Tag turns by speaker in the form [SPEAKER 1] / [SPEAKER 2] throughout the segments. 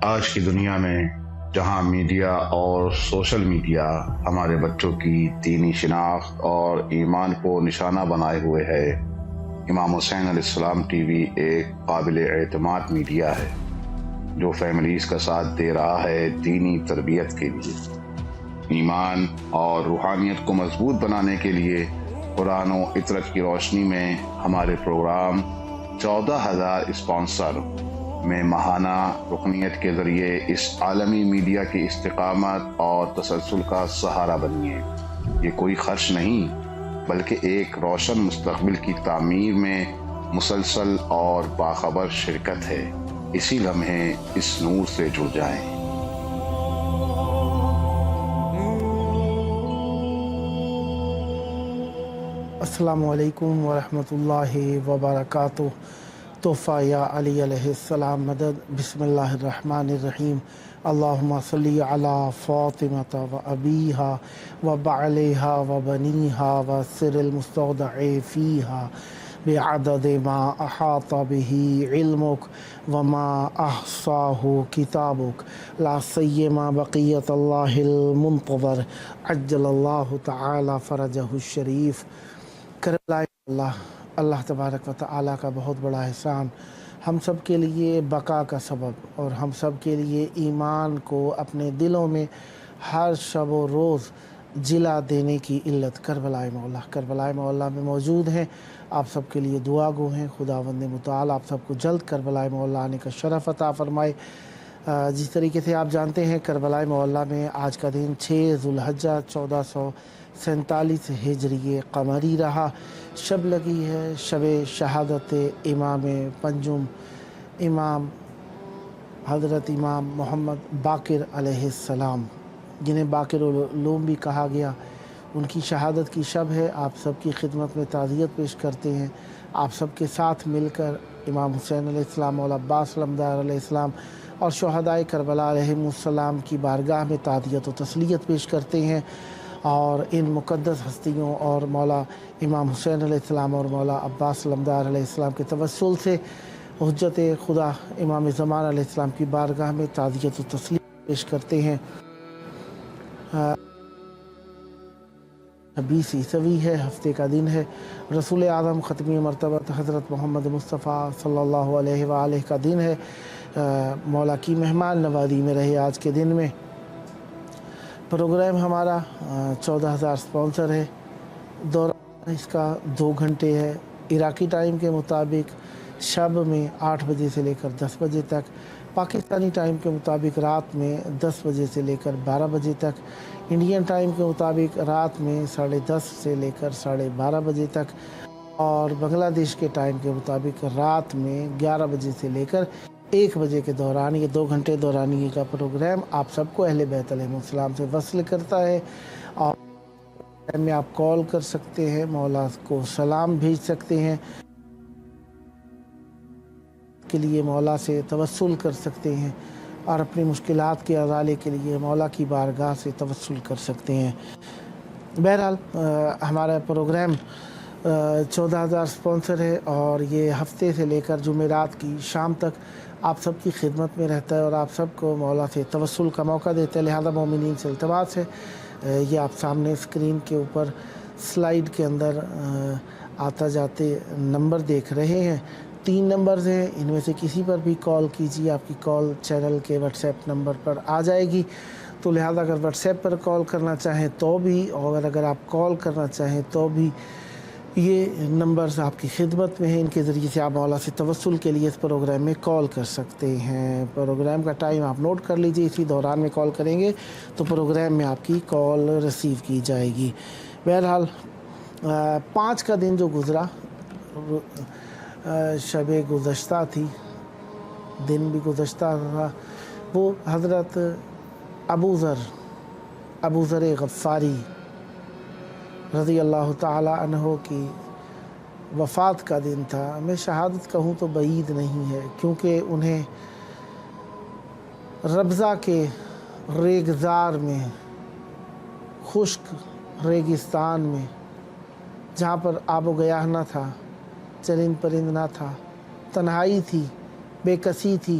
[SPEAKER 1] آج کی دنیا میں جہاں میڈیا اور سوشل میڈیا ہمارے بچوں کی دینی شناخت اور ایمان کو نشانہ بنائے ہوئے ہے، امام حسین علیہ السلام ٹی وی ایک قابل اعتماد میڈیا ہے جو فیملیز کا ساتھ دے رہا ہے دینی تربیت کے لیے، ایمان اور روحانیت کو مضبوط بنانے کے لیے۔ قرآن و عطرت کی روشنی میں ہمارے پروگرام 14,000 اسپانسر میں ماہانہ رکنیت کے ذریعے اس عالمی میڈیا کی استقامت اور تسلسل کا سہارا بنیے۔ یہ کوئی خرچ نہیں بلکہ ایک روشن مستقبل کی تعمیر میں مسلسل اور باخبر شرکت ہے۔ اسی لمحے اس نور سے جڑ جائیں۔
[SPEAKER 2] السلام علیکم ورحمۃ اللہ وبرکاتہ۔ تحفہ یا علی علیہ السلام مدد۔ بسم اللہ الرحمن الرحیم۔ اللہم صلی علی فاطمۃ و ابیہا و بعلیہا و بنیہا و سر المستودع فیہا بعدد ما احاط بہ علمک وما احصاہ کتابک، لا سیما بقیت اللہ المنتظر عجل اللہ تعالی فرجہ الشریف۔ اللہ تبارک و تعالیٰ کا بہت بڑا احسان ہم سب کے لیے بقا کا سبب اور ہم سب کے لیے ایمان کو اپنے دلوں میں ہر شب و روز جلا دینے کی علت کربلا مولا میں موجود ہیں۔ آپ سب کے لیے دعا گو ہیں، خداوند متعال آپ سب کو جلد کربلا مولا آنے کا شرف عطا فرمائے۔ جس طریقے سے آپ جانتے ہیں کربلا مولا میں آج کا دن 6 ذوالحجہ 1447 ہجری قمری رہا۔ شب لگی ہے شب شہادت امام پنجم، امام حضرت امام محمد باقر علیہ السلام، جنہیں باقر العلوم بھی کہا گیا۔ ان کی شہادت کی شب ہے۔ آپ سب کی خدمت میں تعزیت پیش کرتے ہیں۔ آپ سب کے ساتھ مل کر امام حسین علیہ السلام، مولا عباس علمدار علیہ السلام اور شہدائے کربلا علیہم السلام کی بارگاہ میں تعزیت و تسلیت پیش کرتے ہیں، اور ان مقدس ہستیوں اور مولا امام حسین علیہ السلام اور مولا عباس علمدار علیہ السلام کے توسل سے حجت خدا امام زمان علیہ السلام کی بارگاہ میں تعزیت و تسلیت پیش کرتے ہیں۔ 20 عیسوی ہے، ہفتے کا دن ہے، رسول اعظم ختمی مرتبہ حضرت محمد مصطفیٰ صلی اللہ علیہ وآلہ کا دن ہے۔ مولا کی مہمان نوازی میں رہے آج کے دن میں۔ پروگرام ہمارا 14,000 اسپانسر ہے۔ دوران اس کا 2 گھنٹے ہے، عراقی ٹائم کے مطابق شب میں 8 بجے سے لے کر 10 بجے تک، پاکستانی ٹائم کے مطابق رات میں 10 بجے سے لے کر 12 بجے تک، انڈین ٹائم کے مطابق رات میں 10:30 سے لے کر 12:30 بجے تک، اور بنگلہ دیش کے ٹائم کے مطابق رات میں 11 بجے سے لے کر 1 بجے کے دوران یہ 2 گھنٹے دورانیے کا پروگرام آپ سب کو اہل بیت علیہ السلام سے وصل کرتا ہے، اور میں آپ کال کر سکتے ہیں، مولا کو سلام بھیج سکتے ہیں، کے لیے مولا سے توسل کر سکتے ہیں، اور اپنی مشکلات کے ازالے کے لیے مولا کی بارگاہ سے توسل کر سکتے ہیں۔ بہرحال ہمارا پروگرام 14,000 اسپانسر ہے، اور یہ ہفتے سے لے کر جمعرات کی شام تک آپ سب کی خدمت میں رہتا ہے، اور آپ سب کو مولا سے توسل کا موقع دیتا ہے۔ لہذا مومنین سے التماس ہے، یہ آپ سامنے اسکرین کے اوپر سلائیڈ کے اندر آتا جاتے نمبر دیکھ رہے ہیں۔ 3 نمبرز ہیں، ان میں سے کسی پر بھی کال کیجیے، آپ کی کال چینل کے واٹس ایپ نمبر پر آ جائے گی۔ تو لہذا اگر واٹس ایپ پر کال کرنا چاہیں تو بھی، اور اگر آپ کال کرنا چاہیں تو بھی، یہ نمبرز آپ کی خدمت میں ہیں، ان کے ذریعے سے آپ مولا سے توسل کے لیے اس پروگرام میں کال کر سکتے ہیں۔ پروگرام کا ٹائم آپ نوٹ کر لیجئے، اسی دوران میں کال کریں گے تو پروگرام میں آپ کی کال ریسیو کی جائے گی۔ بہرحال 5 کا دن جو گزرا، شب گزشتہ تھی، دن بھی گزشتہ رہا، وہ حضرت ابو ذر غفاری رضی اللہ تعالی عنہ کی وفات کا دن تھا۔ میں شہادت کہوں تو بعید نہیں ہے، کیونکہ انہیں ربضہ کے ریگزار میں، خشک ریگستان میں، جہاں پر آب و گیاہ نہ تھا، چرند پرند نہ تھا، تنہائی تھی، بے کسی تھی،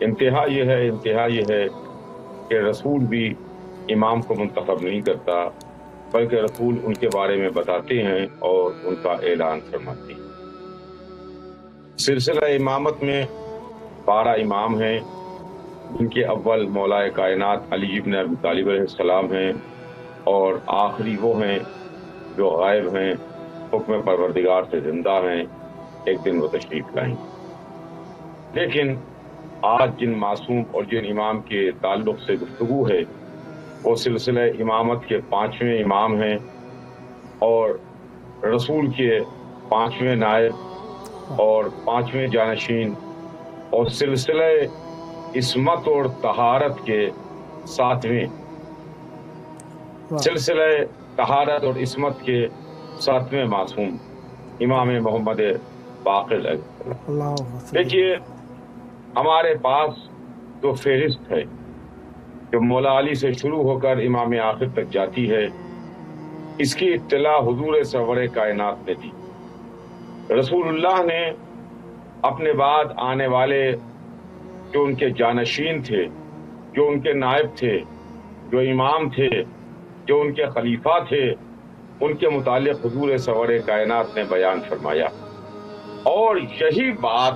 [SPEAKER 3] انتہا یہ ہے کہ رسول بھی امام کو منتخب نہیں کرتا، بلکہ رسول ان کے بارے میں بتاتے ہیں اور ان کا اعلان فرماتے ہیں۔ سلسلہ امامت میں 12 امام ہیں، جن کے اول مولا کائنات علی ابن ابی طالب علیہ السلام ہیں، اور آخری وہ ہیں جو غائب ہیں، حکم پروردگار سے زندہ ہیں، ایک دن وہ تشریف لائیں۔ لیکن آج جن معصوم اور جن امام کے تعلق سے گفتگو ہے وہ سلسلہ امامت کے 5ویں امام ہیں، اور رسول کے 5ویں نائب اور 5ویں جانشین، اور سلسلہ عصمت اور طہارت کے 7ویں، سلسلہ طہارت اور عصمت کے 7ویں معصوم امام محمد باقر علیہ السلام۔ دیکھیے ہمارے پاس جو فہرست ہے جو مولا علی سے شروع ہو کر امام آخر تک جاتی ہے، اس کی اطلاع حضور سرور کائنات نے دی۔ رسول اللہ نے اپنے بعد آنے والے جو ان کے جانشین تھے، جو ان کے نائب تھے، جو امام تھے، جو ان کے خلیفہ تھے، ان کے متعلق حضور سرور کائنات نے بیان فرمایا، اور یہی بات،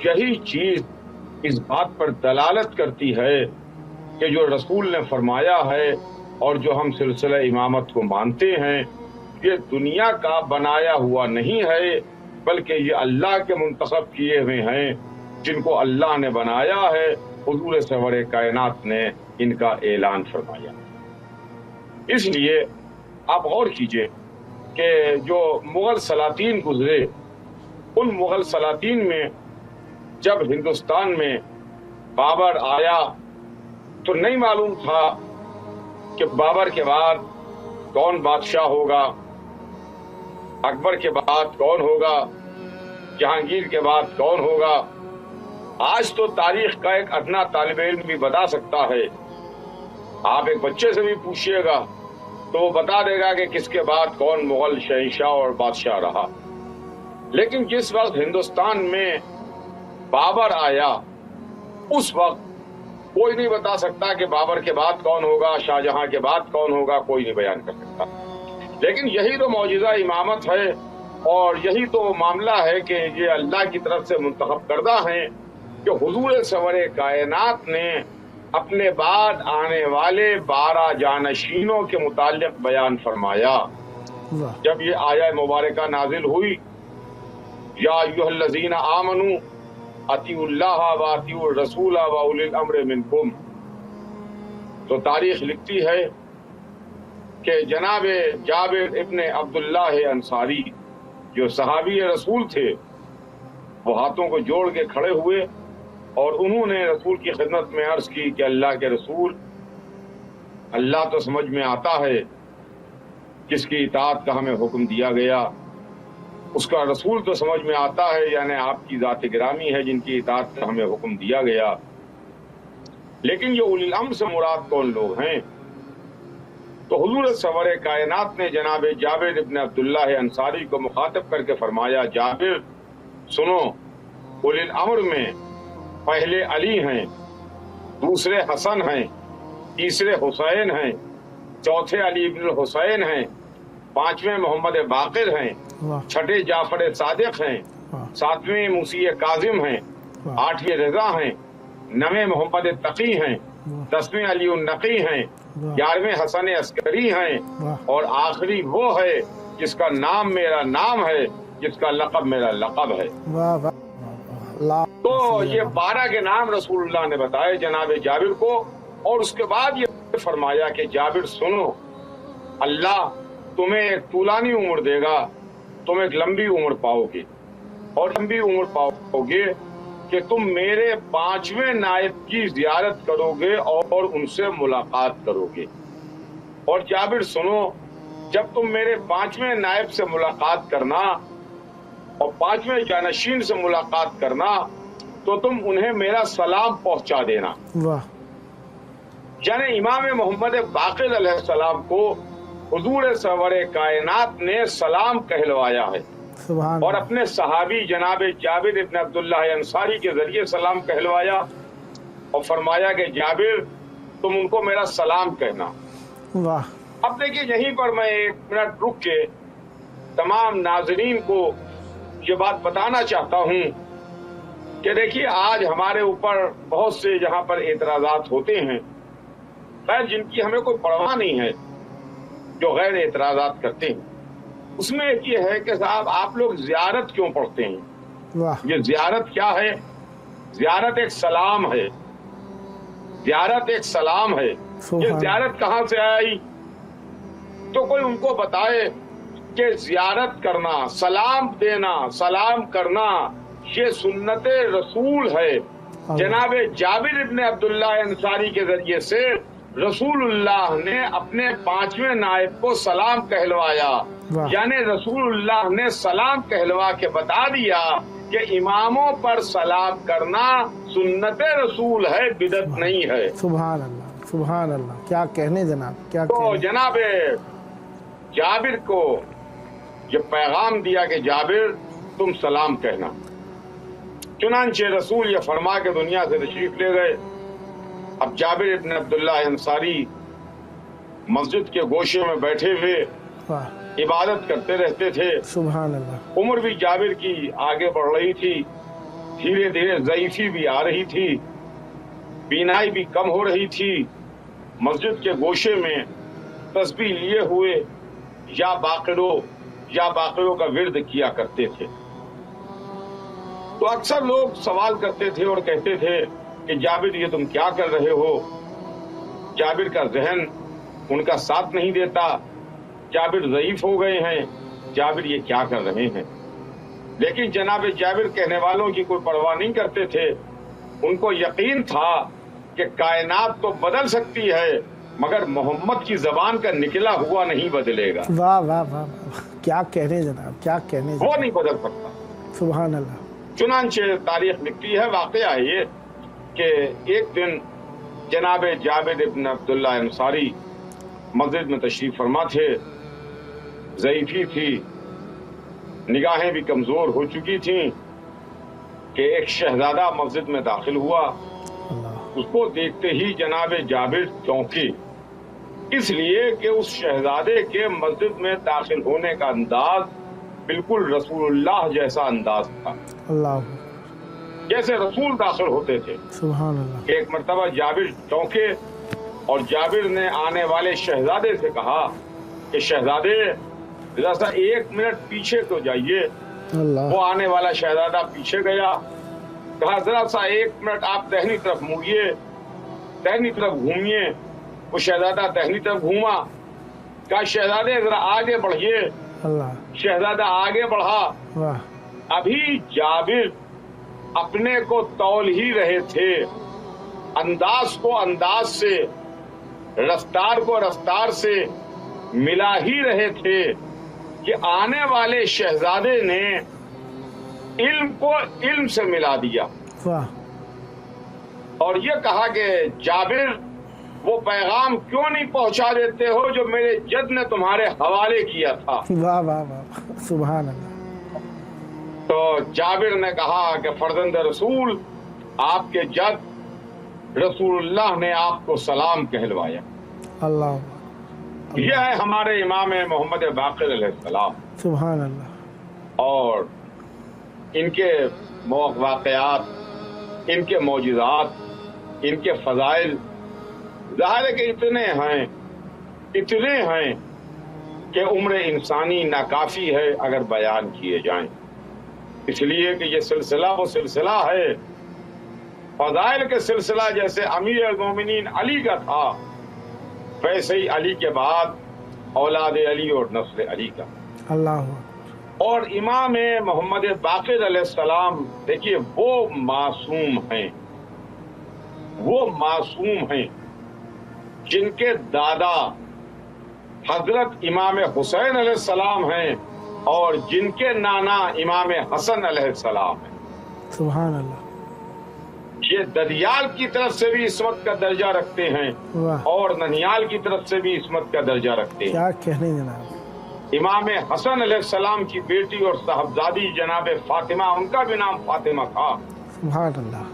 [SPEAKER 3] یہی چیز اس بات پر دلالت کرتی ہے کہ جو رسول نے فرمایا ہے اور جو ہم سلسلہ امامت کو مانتے ہیں، یہ دنیا کا بنایا ہوا نہیں ہے، بلکہ یہ اللہ کے منتخب کیے ہوئے ہیں، جن کو اللہ نے بنایا ہے۔ حضور سرور کائنات نے ان کا اعلان فرمایا۔ اس لیے آپ غور کیجئے کہ جو مغل سلاطین گزرے، ان مغل سلاطین میں جب ہندوستان میں بابر آیا تو نہیں معلوم تھا کہ بابر کے بعد کون بادشاہ ہوگا، اکبر کے بعد کون ہوگا، جہانگیر کے بعد کون ہوگا۔ آج تو تاریخ کا ایک ادنا طالب علم بھی بتا سکتا ہے، آپ ایک بچے سے بھی پوچھئے گا تو وہ بتا دے گا کہ کس کے بعد کون مغل شہنشاہ اور بادشاہ رہا۔ لیکن جس وقت ہندوستان میں بابر آیا، اس وقت کوئی نہیں بتا سکتا کہ بابر کے بعد کون ہوگا، شاہ جہاں کے بعد کون ہوگا، کوئی نہیں بیان کر سکتا۔ لیکن یہی تو معجزہ امامت ہے، اور یہی تو معاملہ ہے کہ یہ اللہ کی طرف سے منتخب کردہ ہیں، کہ حضور سرور کائنات نے اپنے بعد آنے والے 12 جانشینوں کے متعلق بیان فرمایا۔ جب یہ آیہ مبارکہ نازل ہوئی، یا ایھا الذین آمنوا اطیعوا اللہ واطیعوا الرسول واولی الامر منکم، تو تاریخ لکھتی ہے کہ جناب جابر ابن عبداللہ انصاری جو صحابی رسول تھے، وہ ہاتھوں کو جوڑ کے کھڑے ہوئے اور انہوں نے رسول کی خدمت میں عرض کی کہ اللہ کے رسول، اللہ تو سمجھ میں آتا ہے جس کی اطاعت کا ہمیں حکم دیا گیا، اس کا رسول تو سمجھ میں آتا ہے، یعنی آپ کی ذات گرامی ہے جن کی اطاعت کا ہمیں حکم دیا گیا، لیکن یہ اولی الامر سے مراد کون لوگ ہیں؟ تو حضور سرور کائنات نے جناب جابر ابن عبداللہ انصاری کو مخاطب کر کے فرمایا، جابر سنو، اولی الامر میں پہلے علی ہیں، دوسرے حسن ہیں، تیسرے حسین ہیں، چوتھے علی ابن الحسین ہیں، پانچویں محمد باقر ہیں، چھٹے جعفر صادق ہیں، ساتویں موسی کاظم ہیں، آٹھویں رضا ہیں، نویں محمد تقی ہیں، 10ویں علی النقی ہیں، 11ویں حسن عسکری ہیں، اور آخری وہ ہے جس کا نام میرا نام ہے، جس کا لقب میرا لقب ہے۔ تو یہ 12 کے نام رسول اللہ نے بتائے جناب جابر کو، اور اس کے بعد یہ فرمایا کہ جابر سنو، اللہ تمہیں ایک طولانی عمر دے گا، تم ایک لمبی عمر پاؤ گے، اور لمبی عمر پاؤ گے کہ تم میرے 5ویں نائب کی زیارت کرو گے اور ان سے ملاقات کرو گے۔ اور جابر سنو، جب تم میرے 5ویں نائب سے ملاقات کرنا اور 5ویں جانشین سے ملاقات کرنا تو تم انہیں میرا سلام پہنچا دینا۔ یعنی امام محمد باقر علیہ السلام کو حضور سرور کائنات نے سلام کہلوایا ہے، اور اپنے صحابی جناب جابر ابن عبداللہ انصاری کے ذریعے سلام کہلوایا، اور فرمایا کہ جابر تم ان کو میرا سلام کہنا۔
[SPEAKER 2] واہ،
[SPEAKER 3] اب دیکھیے یہیں پر میں 1 منٹ رک کے تمام ناظرین کو یہ بات بتانا چاہتا ہوں کہ دیکھیے آج ہمارے اوپر بہت سے جہاں پر اعتراضات ہوتے ہیں، خیر جن کی ہمیں کوئی پرواہ نہیں ہے، جو غیر اعتراضات کرتے ہیں، اس میں ایک یہ ہے کہ صاحب آپ لوگ زیارت کیوں پڑھتے ہیں؟
[SPEAKER 2] واہ،
[SPEAKER 3] یہ زیارت کیا ہے؟ زیارت ایک سلام ہے، زیارت ایک سلام ہے۔ یہ زیارت کہاں سے آئی؟ تو کوئی ان کو بتائے کہ زیارت کرنا، سلام دینا، سلام کرنا یہ سنت رسول ہے۔ جناب جابر ابن عبداللہ انصاری کے ذریعے سے رسول اللہ نے اپنے 5ویں نائب کو سلام کہلوایا، یعنی رسول اللہ نے سلام کہلوا کے بتا دیا کہ اماموں پر سلام کرنا سنت رسول ہے، بدعت نہیں ہے۔
[SPEAKER 2] سبحان اللہ، سبحان اللہ، کیا کہنے جناب، کیا
[SPEAKER 3] تو
[SPEAKER 2] کہنے۔
[SPEAKER 3] جناب جابر کو یہ پیغام دیا کہ جابر تم سلام کہنا۔ چنانچہ رسول یہ فرما کے دنیا سے تشریف لے گئے۔ اب جابر ابن عبداللہ انصاری مسجد کے گوشے میں بیٹھے ہوئے
[SPEAKER 2] واہ،
[SPEAKER 3] عبادت کرتے رہتے تھے۔
[SPEAKER 2] سبحان اللہ،
[SPEAKER 3] عمر بھی جابر کی آگے بڑھ رہی تھی، دھیرے دھیرے ضعیفی بھی آ رہی تھی، بینائی بھی کم ہو رہی تھی۔ مسجد کے گوشے میں تسبیح لیے ہوئے یا باقروں کا ورد کیا کرتے تھے۔ تو اکثر لوگ سوال کرتے تھے اور کہتے تھے کہ جابر یہ تم کیا کر رہے ہو؟ جابر کا ذہن ان کا ساتھ نہیں دیتا، جابر ضعیف ہو گئے ہیں، جابر یہ کیا کر رہے ہیں؟ لیکن جناب جابر کہنے والوں کی کوئی پرواہ نہیں کرتے تھے۔ ان کو یقین تھا کہ کائنات تو بدل سکتی ہے مگر محمد کی زبان کا نکلا ہوا نہیں بدلے گا۔
[SPEAKER 2] واہ واہ واہ، کیا کہنے جناب، کیا کہنے
[SPEAKER 3] وہ نہیں بدل سکتا۔
[SPEAKER 2] سبحان اللہ۔
[SPEAKER 3] چنانچہ تاریخ لکھتی ہے، واقعہ ہے یہ کہ ایک دن جناب جابر ابن عبداللہ انصاری مسجد میں تشریف فرما تھے، ضعیفی تھی، نگاہیں بھی کمزور ہو چکی تھیں کہ ایک شہزادہ مسجد میں داخل ہوا۔ اس کو دیکھتے ہی جناب جابر چونکے، اس لیے کہ اس شہزادے کے مسجد میں داخل ہونے کا انداز بالکل رسول اللہ جیسا انداز تھا،
[SPEAKER 2] اللہ،
[SPEAKER 3] جیسے رسول داخل ہوتے تھے۔
[SPEAKER 2] سبحان اللہ۔
[SPEAKER 3] ایک مرتبہ جابر چونکے اور جابر نے آنے والے شہزادے سے کہا کہ شہزادے ذرا سا 1 منٹ پیچھے تو جائیے۔
[SPEAKER 2] اللہ،
[SPEAKER 3] وہ آنے والا شہزادہ پیچھے گیا، کہا ذرا سا 1 منٹ آپ دہنی طرف مڑیے، دہنی طرف گھومیے۔ وہ شہزادہ دہنی طرف گھوما، کہا شہزادے ذرا آگے بڑھیے۔
[SPEAKER 2] اللہ،
[SPEAKER 3] شہزادہ آگے بڑھا۔
[SPEAKER 2] واہ،
[SPEAKER 3] ابھی جابر اپنے کو تول ہی رہے تھے، انداز کو انداز سے، رفتار کو رفتار سے ملا ہی رہے تھے کہ آنے والے شہزادے نے علم کو علم سے ملا دیا
[SPEAKER 2] واہ،
[SPEAKER 3] اور یہ کہا کہ جابر وہ پیغام کیوں نہیں پہنچا دیتے ہو جو میرے جد نے تمہارے حوالے کیا تھا؟
[SPEAKER 2] واہ واہ واہ، سبحان اللہ۔
[SPEAKER 3] تو جابر نے کہا کہ فرزند رسول، آپ کے جد رسول اللہ نے آپ کو سلام کہلوایا۔
[SPEAKER 2] اللہ،
[SPEAKER 3] یہ ہے ہمارے امام محمد باقر علیہ السلام،
[SPEAKER 2] سبحان اللہ۔
[SPEAKER 3] اور ان کے واقعات، ان کے معجزات، ان کے فضائل ظاہر ہے کہ اتنے ہیں کہ عمر انسانی ناکافی ہے اگر بیان کیے جائیں، اس لیے کہ یہ سلسلہ وہ سلسلہ ہے، فضائل کے سلسلہ جیسے امیر المومنین علی کا تھا ویسے ہی علی کے بعد اولاد علی اور نسل علی کا۔
[SPEAKER 2] اللہ،
[SPEAKER 3] اور امام محمد باقر علیہ السلام دیکھیے وہ معصوم ہیں جن کے دادا حضرت امام حسین علیہ السلام ہیں اور جن کے نانا امام حسن علیہ السلام ہیں۔
[SPEAKER 2] سبحان اللہ،
[SPEAKER 3] یہ ددیال کی طرف سے بھی عصمت کا درجہ رکھتے ہیں
[SPEAKER 2] واہ،
[SPEAKER 3] اور ننیال کی طرف سے بھی عصمت کا درجہ رکھتے ہیں۔
[SPEAKER 2] کیا کہنے جناب۔
[SPEAKER 3] امام حسن علیہ السلام کی بیٹی اور صاحبزادی جناب فاطمہ، ان کا بھی نام فاطمہ تھا،
[SPEAKER 2] سبحان اللہ،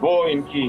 [SPEAKER 3] وہ ان کی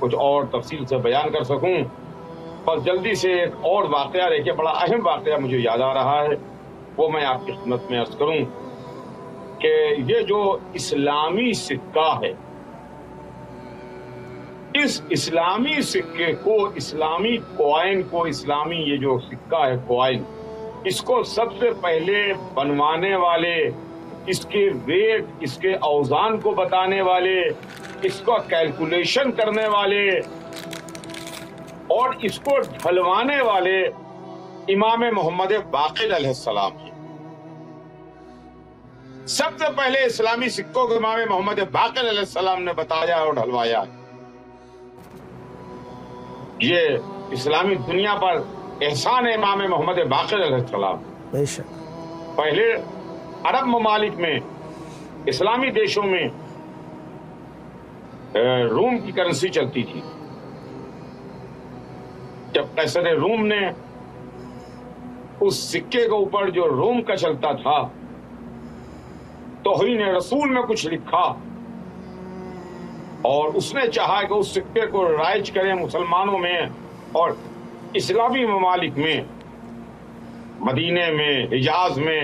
[SPEAKER 3] کچھ اور تفصیل سے بیان کر سکوں. بس جلدی سے ایک اور واقعہ دیکھیے، بڑا اہم واقعہ مجھے یاد آ رہا ہے، وہ میں آپ کی خدمت میں عرض کروں کہ یہ جو اسلامی سکہ ہے، اس اسلامی سکے کو، اسلامی کوائن کو، اسلامی یہ جو سکہ ہے کوائن، اس کو سب سے پہلے بنوانے والے، اس کے ویٹ، اس کے اوزان کو بتانے والے، اس کا کیلکولیشن کرنے والے اور اس کو ڈھلوانے والے امام محمد باقر علیہ السلام ہیں. سب سے پہلے اسلامی سکوں کو امام محمد باقر علیہ السلام نے بتایا اور ڈھلوایا. یہ اسلامی دنیا پر احسان ہے امام محمد باقر علیہ السلام.
[SPEAKER 2] بے شک.
[SPEAKER 3] پہلے عرب ممالک میں، اسلامی دیشوں میں روم کی کرنسی چلتی تھی. جب قیصر روم نے اس سکے کے اوپر جو روم کا چلتا تھا توہین رسول میں کچھ لکھا اور اس نے چاہا کہ اس سکے کو رائج کریں مسلمانوں میں اور اسلامی ممالک میں، مدینے میں، حجاز میں،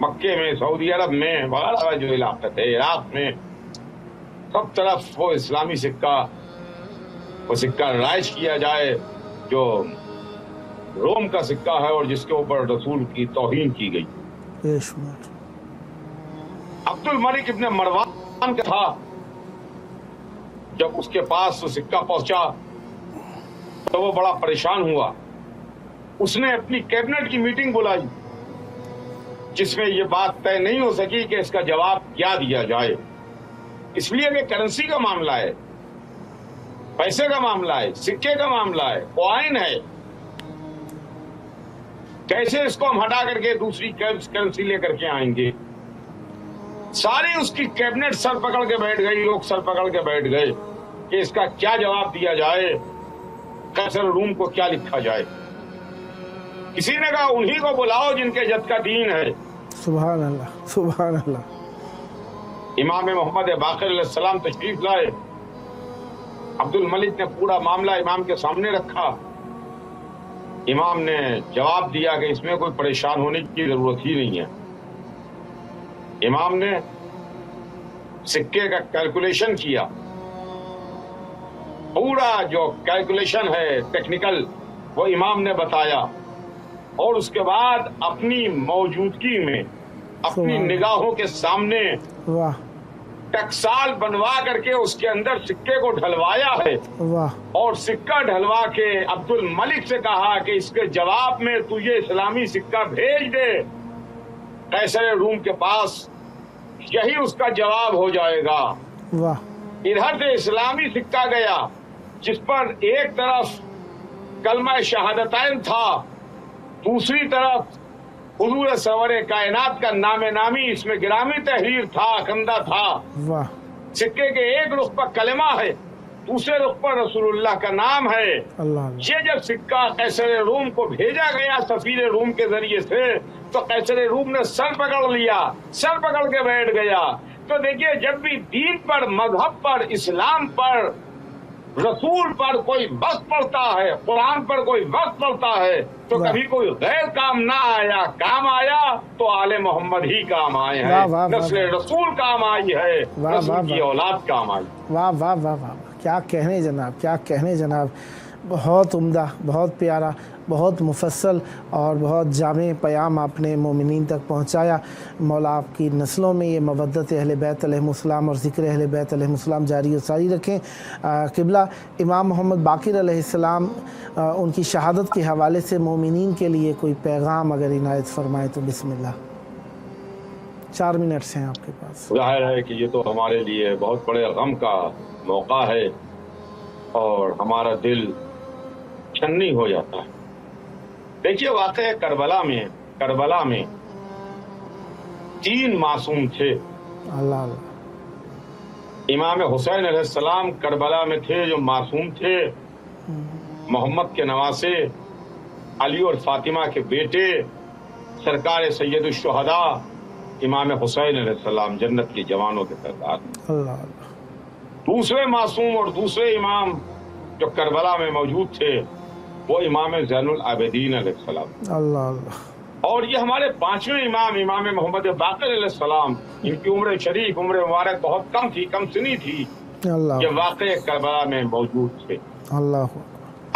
[SPEAKER 3] مکے میں، سعودی عرب میں وغیرہ جو علاقے تھے، عراق میں، سب طرف وہ اسلامی سکہ، وہ سکہ رائج کیا جائے جو روم کا سکہ ہے اور جس کے اوپر رسول کی توہین کی گئی. عبد الملک ابن مروان کا تھا. جب اس کے پاس وہ سکہ پہنچا تو وہ بڑا پریشان ہوا. اس نے اپنی کیبنٹ کی میٹنگ بلائی جس میں یہ بات طے نہیں ہو سکی کہ اس کا جواب کیا دیا جائے، اس لیے کہ کرنسی کا معاملہ ہے، پیسے کا معاملہ ہے، سکے کا معاملہ ہے، کوائن ہے. کیسے اس کو ہم ہٹا کر کے دوسری کرنسی لے کر کے آئیں گے؟ ساری اس کی کیبنٹ سر پکڑ کے بیٹھ گئی، لوگ سر پکڑ کے بیٹھ گئے کہ اس کا کیا جواب دیا جائے، قیصر روم کو کیا لکھا جائے. کسی نے کہا انہی کو بلاؤ جن کے جد کا دین ہے.
[SPEAKER 2] سبحان اللہ، سبحان اللہ.
[SPEAKER 3] امام محمد باقر علیہ السلام تشریف لائے. عبد الملک نے پورا معاملہ امام کے سامنے رکھا. امام نے جواب دیا کہ اس میں کوئی پریشان ہونے کی ضرورت ہی نہیں ہے. امام نے سکے کا کیلکولیشن کیا، پورا جو کیلکولیشن ہے ٹیکنیکل وہ امام نے بتایا اور اس کے بعد اپنی موجودگی میں، اپنی نگاہوں کے سامنے ٹکسال بنوا کر کے اس کے اندر سکے کو ڈھلوایا ہے اور سکہ ڈھلوا کے عبد الملک سے کہا کہ اس کے جواب میں تو یہ اسلامی سکہ بھیج دے قیصر روم کے پاس، یہی اس کا جواب ہو جائے گا. ادھر سے اسلامی سکہ گیا جس پر ایک طرف کلمہ شہادتین تھا، دوسری طرف حضور سرور کائنات کا نام نامی اس میں گرامی تحریر تھا، کندہ تھا. سکے کے ایک رخ پر کلمہ ہے، دوسرے رخ پر رسول اللہ کا نام ہے. یہ جب سکہ قیصر روم کو بھیجا گیا سفیر روم کے ذریعے سے تو قیصر روم نے سر پکڑ لیا، سر پکڑ کے بیٹھ گیا. تو دیکھیے جب بھی دین پر، مذہب پر، اسلام پر، رسول پر کوئی وقت پڑتا ہے، قرآن پر کوئی وقت پڑتا ہے تو کبھی کوئی غیر کام نہ آیا، کام آیا تو آل محمد ہی کام آئے ہیں، نسل رسول کام آئی ہے، رسول کی اولاد کام آئی.
[SPEAKER 2] واہ واہ واہ واہ، کیا کہنے جناب، کیا کہنے جناب. بہت عمدہ، بہت پیارا، بہت مفصل اور بہت جامع پیام آپ نے مومنین تک پہنچایا. مولا آپ کی نسلوں میں یہ مودت اہل بیت علیہم السلام اور ذکر اہل بیت علیہم السلام جاری و ساری رکھیں. قبلہ امام محمد باقر علیہ السلام ان کی شہادت کے حوالے سے مومنین کے لیے کوئی پیغام اگر عنایت فرمائے تو بسم اللہ. 4 منٹ ہیں آپ کے پاس.
[SPEAKER 3] ظاہر ہے کہ یہ تو ہمارے لیے بہت بڑے غم کا موقع ہے اور ہمارا دل چھنی ہو جاتا ہے. دیکھیے واقعہ کربلا میں 3 معصوم تھے.
[SPEAKER 2] اللہ اللہ.
[SPEAKER 3] امام حسین علیہ السلام کربلا میں تھے جو معصوم تھے، محمد کے نواسے، علی اور فاطمہ کے بیٹے، سرکار سید الشہداء امام حسین علیہ السلام، جنت کے جوانوں کے سردار.
[SPEAKER 2] اللہ اللہ.
[SPEAKER 3] دوسرے معصوم اور دوسرے امام جو کربلا میں موجود تھے وہ امام زین العابدین علیہ السلام،
[SPEAKER 2] اللہ اللہ،
[SPEAKER 3] اور یہ ہمارے پانچویں امام، امام محمد باقر علیہ السلام، ان کی عمر شریف، عمر مبارک بہت کم تھی، کم سنی تھی،
[SPEAKER 2] اللہ
[SPEAKER 3] یہ واقع کربلا میں موجود تھے۔
[SPEAKER 2] اللہ،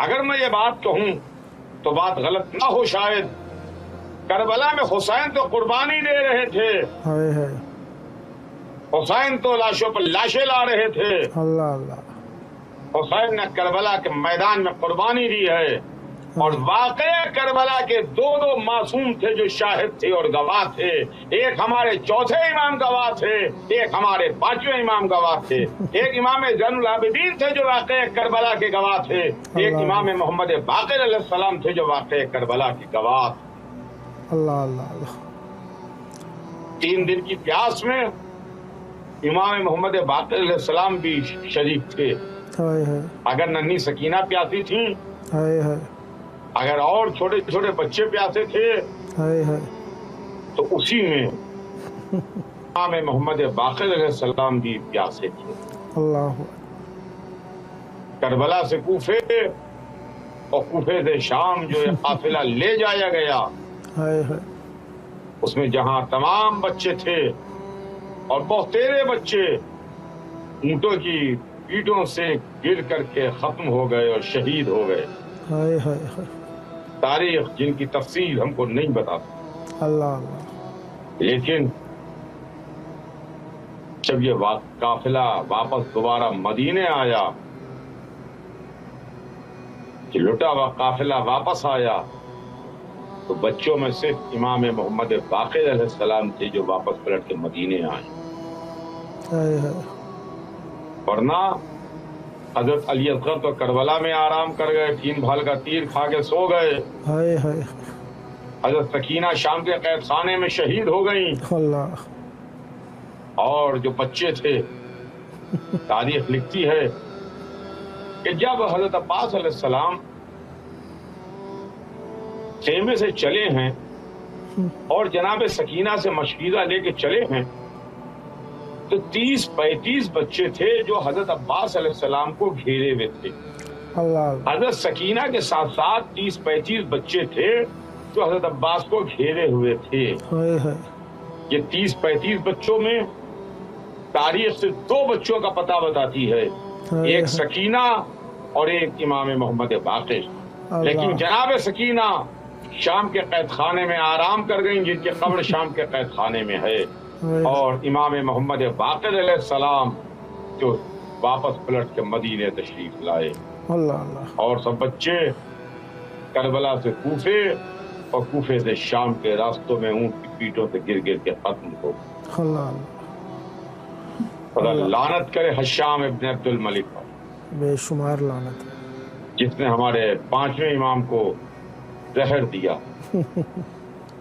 [SPEAKER 3] اگر میں یہ بات کہوں تو بات غلط نہ ہو شاید، کربلا میں حسین تو قربانی دے رہے تھے،
[SPEAKER 2] ہائے ہائے،
[SPEAKER 3] حسین تو لاشوں پر لاشیں لا رہے تھے،
[SPEAKER 2] اللہ اللہ،
[SPEAKER 3] حسین نے کربلا کے میدان میں قربانی دی ہے، اور واقعہ کربلا کے دو معصوم تھے جو شاہد تھے اور گواہ تھے، ایک ہمارے چوتھے امام گواہ تھے، ایک ہمارے پانچویں امام گواہ تھے، ایک امام زین العابدین تھے جو واقعہ کربلا کے گواہ تھے، ایک امام محمد باقر علیہ السلام تھے جو واقعہ کربلا کے گواہ تھے۔
[SPEAKER 2] اللہ اللہ اللہ،
[SPEAKER 3] 3 دن کی پیاس میں امام محمد باقر علیہ السلام بھی شریک تھے،
[SPEAKER 2] ہائے ہائے،
[SPEAKER 3] اگر ننھی سکینہ پیاسی تھیں،
[SPEAKER 2] ہائے ہائے،
[SPEAKER 3] اگر اور چھوٹے چھوٹے بچے پیاسے تھے،
[SPEAKER 2] ہائے ہائے،
[SPEAKER 3] تو اسی میں امام محمد باقر علیہ السلام بھی پیاسے تھے۔
[SPEAKER 2] اللہ،
[SPEAKER 3] کربلا سے کوفے اور کوفے سے شام جو یہ قافلہ لے جایا گیا،
[SPEAKER 2] ہائے ہائے،
[SPEAKER 3] اس میں جہاں تمام بچے تھے اور بہتیرے بچے اونٹوں کی پیٹوں سے گر کر کے ختم ہو گئے اور شہید ہو گئے،
[SPEAKER 2] ہائے ہائے ہائے،
[SPEAKER 3] تاریخ جن کی تفصیل ہم کو نہیں بتاتی،
[SPEAKER 2] اللہ اللہ،
[SPEAKER 3] لیکن جب یہ قافلہ واپس دوبارہ مدینے آیا، کہ لٹا ہوا قافلہ واپس آیا، تو بچوں میں صرف امام محمد باقر علیہ السلام تھے جو واپس پلٹ کے مدینے آئے،
[SPEAKER 2] ہائے ہائے،
[SPEAKER 3] ورنہ حضرت علی اصغر تو کربلا میں آرام کر گئے، 3 بھال کا تیر کھا کے سو گئے،
[SPEAKER 2] ہائے ہائے،
[SPEAKER 3] حضرت سکینہ شام کے قید خانے میں شہید ہو گئیں،
[SPEAKER 2] اللہ،
[SPEAKER 3] اور جو بچے تھے تاریخ لکھتی ہے کہ جب حضرت عباس علیہ السلام خیمے سے چلے ہیں اور جناب سکینہ سے مشورہ لے کے چلے ہیں، تو 30-35 بچے تھے جو حضرت عباس علیہ السلام کو گھیرے ہوئے تھے،
[SPEAKER 2] اللہ،
[SPEAKER 3] حضرت سکینہ کے ساتھ ساتھ 30-35 بچے تھے جو حضرت عباس کو گھیرے ہوئے تھے۔
[SPEAKER 2] ہائے ہائے،
[SPEAKER 3] یہ 30-35 بچوں میں تاریخ سے 2 بچوں کا پتہ بتاتی ہے، ایک سکینہ اور ایک امام محمد باقر، لیکن جناب سکینہ شام کے قید خانے میں آرام کر گئیں، جن کی قبر شام کے قید خانے میں ہے، اور امام محمد باقر علیہ السلام جو واپس پلٹ کے مدینے تشریف لائے،
[SPEAKER 2] اللہ اللہ،
[SPEAKER 3] اور سب بچے کربلا سے کوفے اور کوفے سے شام کے راستوں میں اونٹ کی پیٹوں سے گر گر کے ختم ہو گئے۔
[SPEAKER 2] اللہ،
[SPEAKER 3] خدا لعنت کرے حشام ابن عبد الملک پر،
[SPEAKER 2] بے شمار لعنت،
[SPEAKER 3] جس نے ہمارے 5ویں امام کو زہر دیا،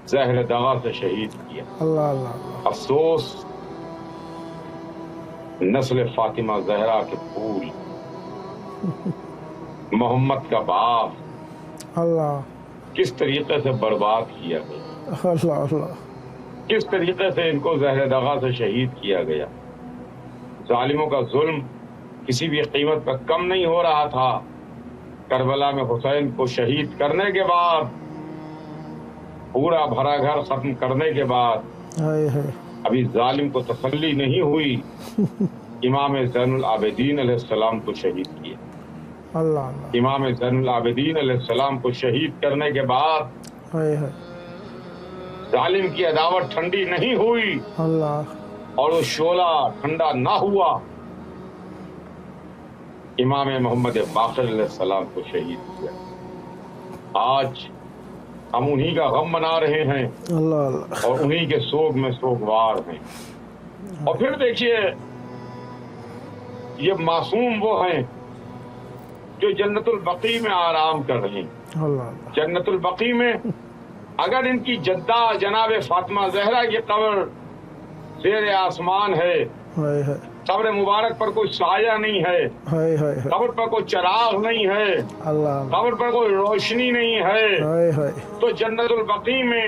[SPEAKER 3] زہر دغا سے شہید کیا۔
[SPEAKER 2] اللہ اللہ،
[SPEAKER 3] افسوس نسل فاطمہ زہرا کے پھول، محمد کا باپ
[SPEAKER 2] اللہ
[SPEAKER 3] کس طریقے سے برباد کیا گیا،
[SPEAKER 2] اللہ، اللہ،
[SPEAKER 3] کس طریقے سے ان کو زہر دغا سے شہید کیا گیا۔ ظالموں کا ظلم کسی بھی قیمت پر کم نہیں ہو رہا تھا۔ کربلا میں حسین کو شہید کرنے کے بعد، پورا بھرا گھر ختم کرنے کے بعد،
[SPEAKER 2] ہائے ہائے،
[SPEAKER 3] ابھی ظالم کو تسلی نہیں ہوئی، امام زین العابدین علیہ السلام کو شہید کیا۔
[SPEAKER 2] اللہ اللہ،
[SPEAKER 3] امام زین العابدین علیہ السلام کو شہید کرنے کے بعد
[SPEAKER 2] ہائے ہائے،
[SPEAKER 3] ظالم کی عداوت ٹھنڈی نہیں ہوئی،
[SPEAKER 2] اللہ،
[SPEAKER 3] اور وہ شعلہ ٹھنڈا نہ ہوا، امام محمد باقر علیہ السلام کو شہید کیا۔ آج ہم انہی کا غم منا رہے ہیں
[SPEAKER 2] اللہ اللہ،
[SPEAKER 3] اور انہی کے سوگ میں سوگوار ہیں۔ اور پھر دیکھیے، یہ معصوم وہ ہیں جو جنت البقیع میں آرام کر رہے ہیں۔
[SPEAKER 2] اللہ اللہ،
[SPEAKER 3] جنت البقیع میں اگر ان کی جدہ جناب فاطمہ زہرا کی قبر زیر آسمان ہے،
[SPEAKER 2] ہائے ہائے،
[SPEAKER 3] قبر مبارک پر کوئی سایہ نہیں ہے،
[SPEAKER 2] ہائے ہائے،
[SPEAKER 3] قبر پر کوئی چراغ نہیں ہے،
[SPEAKER 2] اللہ،
[SPEAKER 3] قبر پر کوئی روشنی نہیں ہے،
[SPEAKER 2] ہائے ہائے،
[SPEAKER 3] تو جنت البقیع میں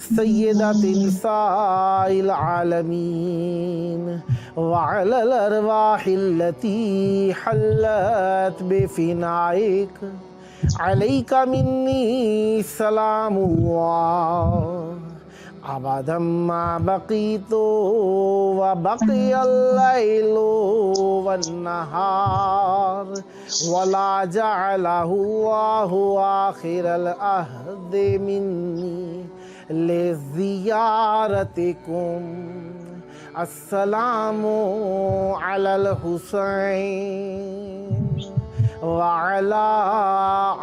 [SPEAKER 2] سیدۃ نساء العالمین وعلی الارواح التي حلت بفنائک علیک منی سلام اللہ ابدا ما بقیت وبقی اللیل والنہار ولا جعلہ اللہ آخر العہد منی لزیارتکم السلام علی الحسین وعلی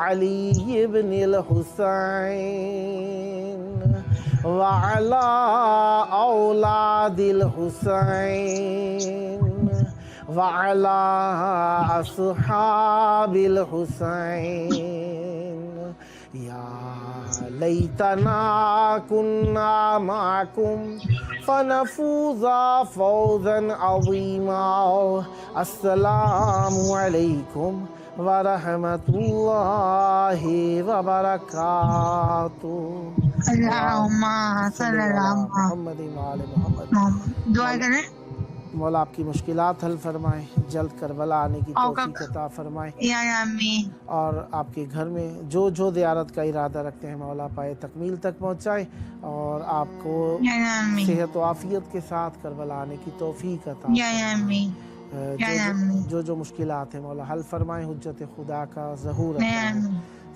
[SPEAKER 2] علی بن الحسین وعلى أولاد الحسين وعلى أصحاب الحسين يا ليتنا كنا معكم فنفوز فوزا عظيما السلام عليكم ورحمۃ اللہ وبرکاتہ
[SPEAKER 4] اللہم صلی اللہ
[SPEAKER 2] محمد وعلی محمد
[SPEAKER 4] دعا کریں
[SPEAKER 2] مولا آپ کی مشکلات حل فرمائیں جلد کربلا آنے کی توفیق عطا فرمائیں
[SPEAKER 4] یا آمین
[SPEAKER 2] اور آپ کے گھر میں جو جو زیارت کا ارادہ رکھتے ہیں مولا پائے تکمیل تک پہنچائیں اور آپ کو صحت و عافیت کے ساتھ کربلا آنے کی توفیق عطا
[SPEAKER 4] یا آمین
[SPEAKER 2] جو جو مشکلات ہیں مولا حل فرمائیں حجت خدا کا ظہور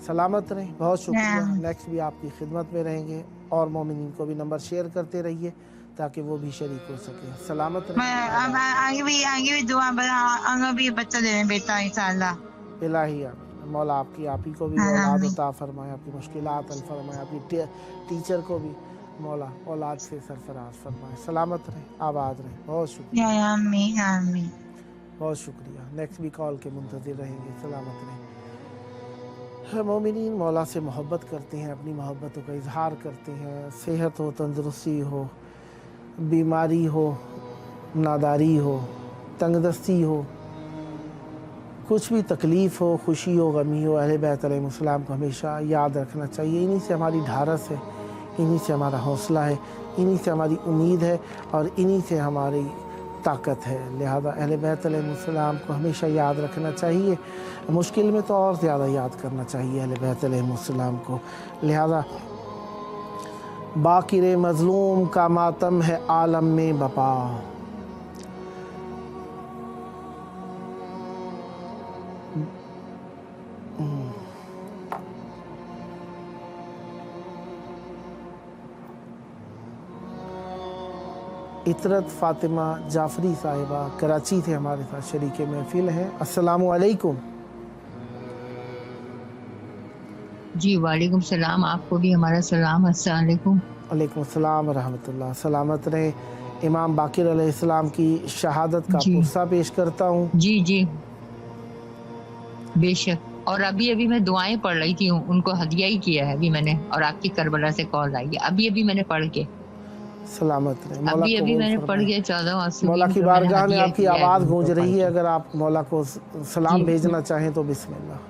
[SPEAKER 2] سلامت رہیں بہت شکریہ نیکسٹ بھی آپ کی خدمت میں رہیں گے اور مومنین کو بھی نمبر شیئر کرتے رہیے تاکہ وہ بھی شریک ہو سکیں سلامت رہیں
[SPEAKER 4] آگے بھی دعا آگے بھی بچہ دے رہے بیٹا انشاءاللہ
[SPEAKER 2] الہی آمین مولا آپ ہی کو بھی اولاد عطا فرمائے آپ کی مشکلات حل فرمائے آپ کی ٹیچر کو بھی مولا اولاد سے سرفراز فرمائے سلامت رہیں آباد رہیں بہت شکریہ
[SPEAKER 4] آمین آمین
[SPEAKER 2] بہت شکریہ نیکسٹ بھی کال کے منتظر رہیں گے سلامت رہیں مومنین مولا سے محبت کرتے ہیں اپنی محبتوں کا اظہار کرتے ہیں صحت ہو تندرستی ہو بیماری ہو ناداری ہو تنگ دستی ہو کچھ بھی تکلیف ہو خوشی ہو غمی ہو اہل بیت علیہ السلام کو ہمیشہ یاد رکھنا چاہیے انہی سے ہماری ڈھارس ہے انہی سے ہمارا حوصلہ ہے انہی سے ہماری امید ہے اور انہی سے ہماری طاقت ہے لہذا اہل بیت علیہ السلام کو ہمیشہ یاد رکھنا چاہیے مشکل میں تو اور زیادہ یاد کرنا چاہیے اہل بیت علیہ السلام کو لہذا باقر مظلوم کا ماتم ہے عالم میں بپا عطرت فاطمہ جعفری صاحبہ کراچی سے ہمارے ساتھ شریک محفل ہیں السلام علیکم
[SPEAKER 5] جی وعلیکم السلام آپ کو بھی ہمارا سلام السلام علیکم
[SPEAKER 2] وعلیکم السلام ورحمۃ اللہ سلامت رہیں امام باقر علیہ السلام کی شہادت کا پرسہ پیش کرتا ہوں
[SPEAKER 5] جی جی بے شک اور ابھی میں دعائیں پڑھ رہی تھی ان کو ہدیہ ہی کیا ہے ابھی میں نے اور آپ کی کربلا سے کال آئی ہے ابھی میں نے پڑھ کے
[SPEAKER 2] سلامت رہیں
[SPEAKER 5] ابھی میں نے پڑھ کے 14
[SPEAKER 2] مولا کی بارگاہ میں آپ کی آواز گونج رہی ہے اگر آپ مولا کو سلام بھیجنا چاہیں تو بسم اللہ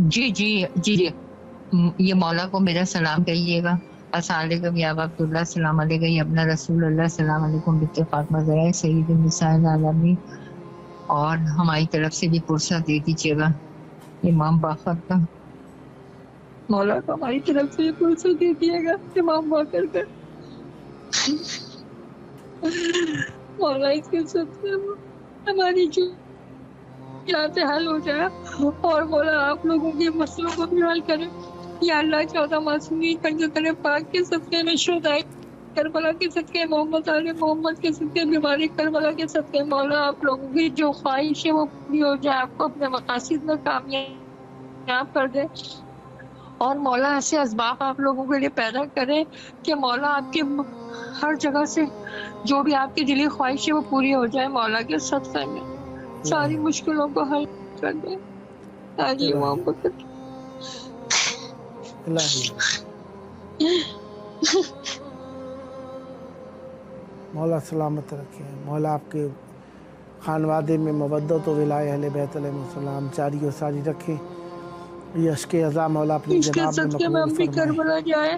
[SPEAKER 5] جی یہ مولا کو میرا سلام کہیے گا السلام علیکم یا عبداللہ السلام علیکم یا ابن رسول اللہ السلام علیکم بنت فاطمہ زہرا سید النساء العالمین اور ہماری طرف سے بھی پرسہ دے دیجیے گا امام باقر کا مولا کو ہماری طرف سے پرسہ دے دیے گا امام باقر کا مولا اس کے سب سے ہماری جو حل ہو جائے اور مولا آپ لوگوں کے مسئلوں کو بھی حل کرے یا اللہ 14 معصومین پنجتن پاک کے صدقے میں شہدائے کربلا کے صدقے محمد آل محمد کے صدقے بیماری کربلا کے صدقے مولا آپ لوگوں کی جو خواہش ہے وہ پوری ہو جائے آپ کو اپنے مقاصد میں کامیاب کر دے اور مولا ایسے اسباب آپ لوگوں کے لیے پیدا کرے کہ مولا آپ کے ہر جگہ سے جو بھی آپ کی دلی خواہش ہے وہ پوری ہو جائے مولا کے صدقے میں ساری مشکلوں کو حل کر دے آجی امام بکر
[SPEAKER 2] مولا سلامت رکھے مولا آپ کے خانوادے میں مودت و ولایہ اہل بیت علیہ السلام جاری و ساری رکھے یہ عشق عزا مولا اپنی جناب میں مقبول فرمائے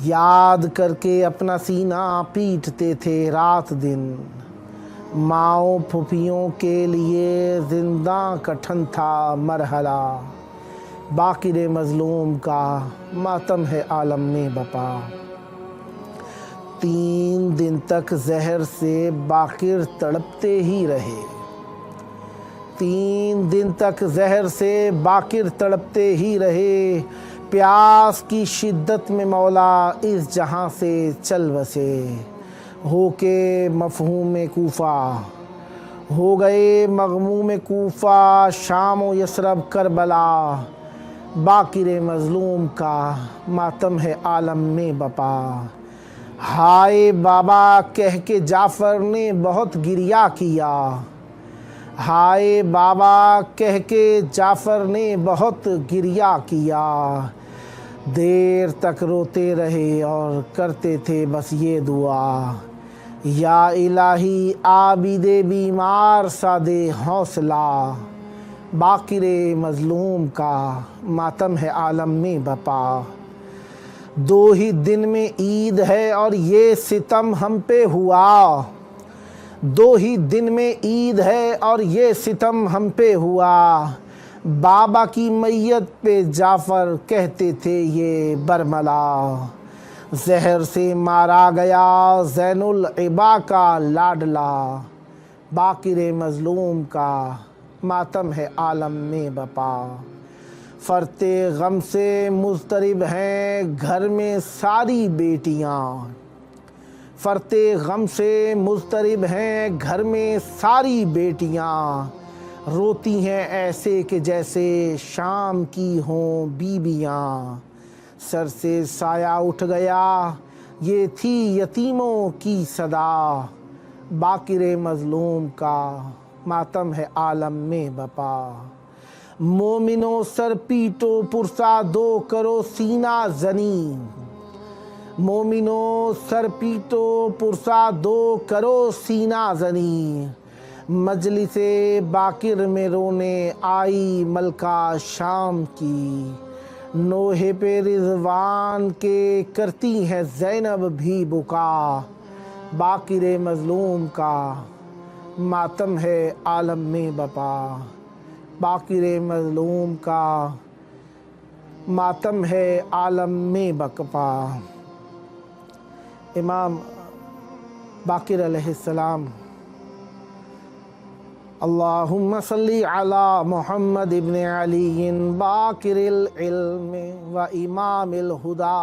[SPEAKER 2] یاد کر کے اپنا سینہ پیٹتے تھے رات دن، ماؤں پھوپھیوں کے لیے زنداں کٹھن تھا مرحلہ، باقر مظلوم کا ماتم ہے عالم میں بپا۔ 3 دن تک زہر سے باقر تڑپتے ہی رہے، 3 دن تک زہر سے باقر تڑپتے ہی رہے، پیاس کی شدت میں مولا اس جہاں سے چل بسے، ہو کے مفہوم کوفہ ہو گئے مغموم کوفہ، شام و یثرب کربلا، باقر مظلوم کا ماتم ہے عالم میں بپا۔ ہائے بابا کہہ کے جعفر نے بہت گریہ کیا، ہائے بابا کہہ کے جعفر نے بہت گریہ کیا، دیر تک روتے رہے اور کرتے تھے بس یہ دعا، یا الہی عابد بیمار سا دے حوصلہ، باقر مظلوم کا ماتم ہے عالم میں بپا۔ 2 ہی دن میں عید ہے اور یہ ستم ہم پہ ہوا، 2 ہی دن میں عید ہے اور یہ ستم ہم پہ ہوا، بابا کی میت پہ جعفر کہتے تھے یہ برملا، زہر سے مارا گیا زین العبا کا لاڈلا، باقر مظلوم کا ماتم ہے عالم میں بپا۔ فرتے غم سے مضطرب ہیں گھر میں ساری بیٹیاں، فرتے غم سے مضطرب ہیں گھر میں ساری بیٹیاں، روتی ہیں ایسے کہ جیسے شام کی ہوں بیویاں، سر سے سایہ اٹھ گیا یہ تھی یتیموں کی صدا، باقر مظلوم کا ماتم ہے عالم میں بپا۔ مومنوں سر پیٹو پرسا دو کرو سینہ زنی، مومنوں سر پیٹو پرسا دو کرو سینہ زنی، مجلس باقر میں رونے آئی ملکہ شام کی، نوحے پہ رضوان کے کرتی ہیں زینب بھی بکا، باقر مظلوم کا ماتم ہے عالم میں بپا، باقر مظلوم کا ماتم ہے عالم میں بپا۔ امام باقر علیہ السلام، اللہم صلی علی محمد ابن علی باقر العلم و امام الہدی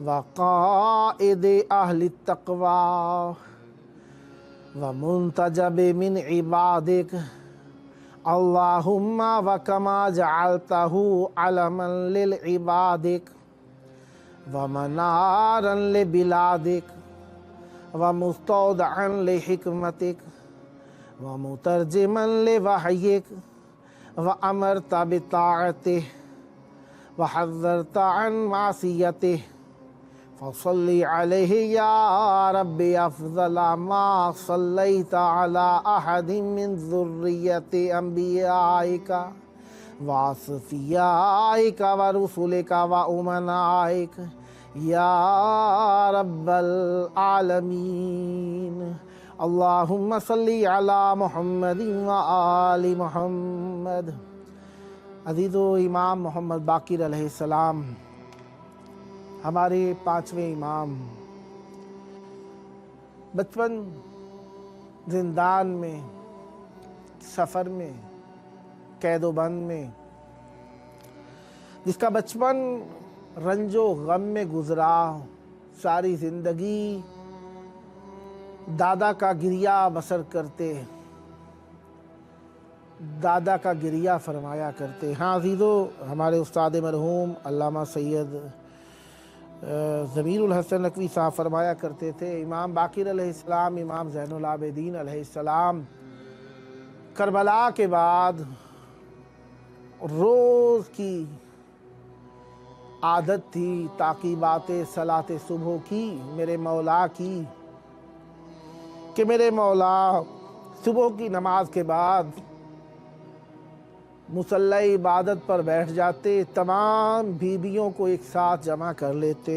[SPEAKER 2] و قائد اہل التقوی و منتجب من عبادک، اللہم و کما جعلتہ علما للعبادک و منارا لبلادک و مستودعا لحکمتک و مترجما لوحیک و امرت بطاعتہ و حذرت عن معصیتہ، فصلی علیہ یا رب افضل ما صلیت علی احد من ذریت انبیائک و اصفیائک و رسولک و امنائک یا رب العالمین، اللہم صلی علی محمد و آل محمد۔ عزیزو، امام محمد باقر علیہ السلام ہمارے 5ویں امام بچپن زندان میں، سفر میں، قید و بند میں، جس کا بچپن رنج و غم میں گزرا، ساری زندگی دادا کا گریہ بسر کرتے، دادا کا گریہ فرمایا کرتے۔ ہاں عزیزو، ہمارے استاد مرحوم علامہ سید ضمیر الحسن نقوی صاحب فرمایا کرتے تھے، امام باقر علیہ السلام، امام زین العابدین علیہ السلام کربلا کے بعد روز کی عادت تھی تعقیبات صلاۃ صبح کی میرے مولا کی، کہ میرے مولا صبح کی نماز کے بعد مصلی عبادت پر بیٹھ جاتے، تمام بیویوں کو ایک ساتھ جمع کر لیتے،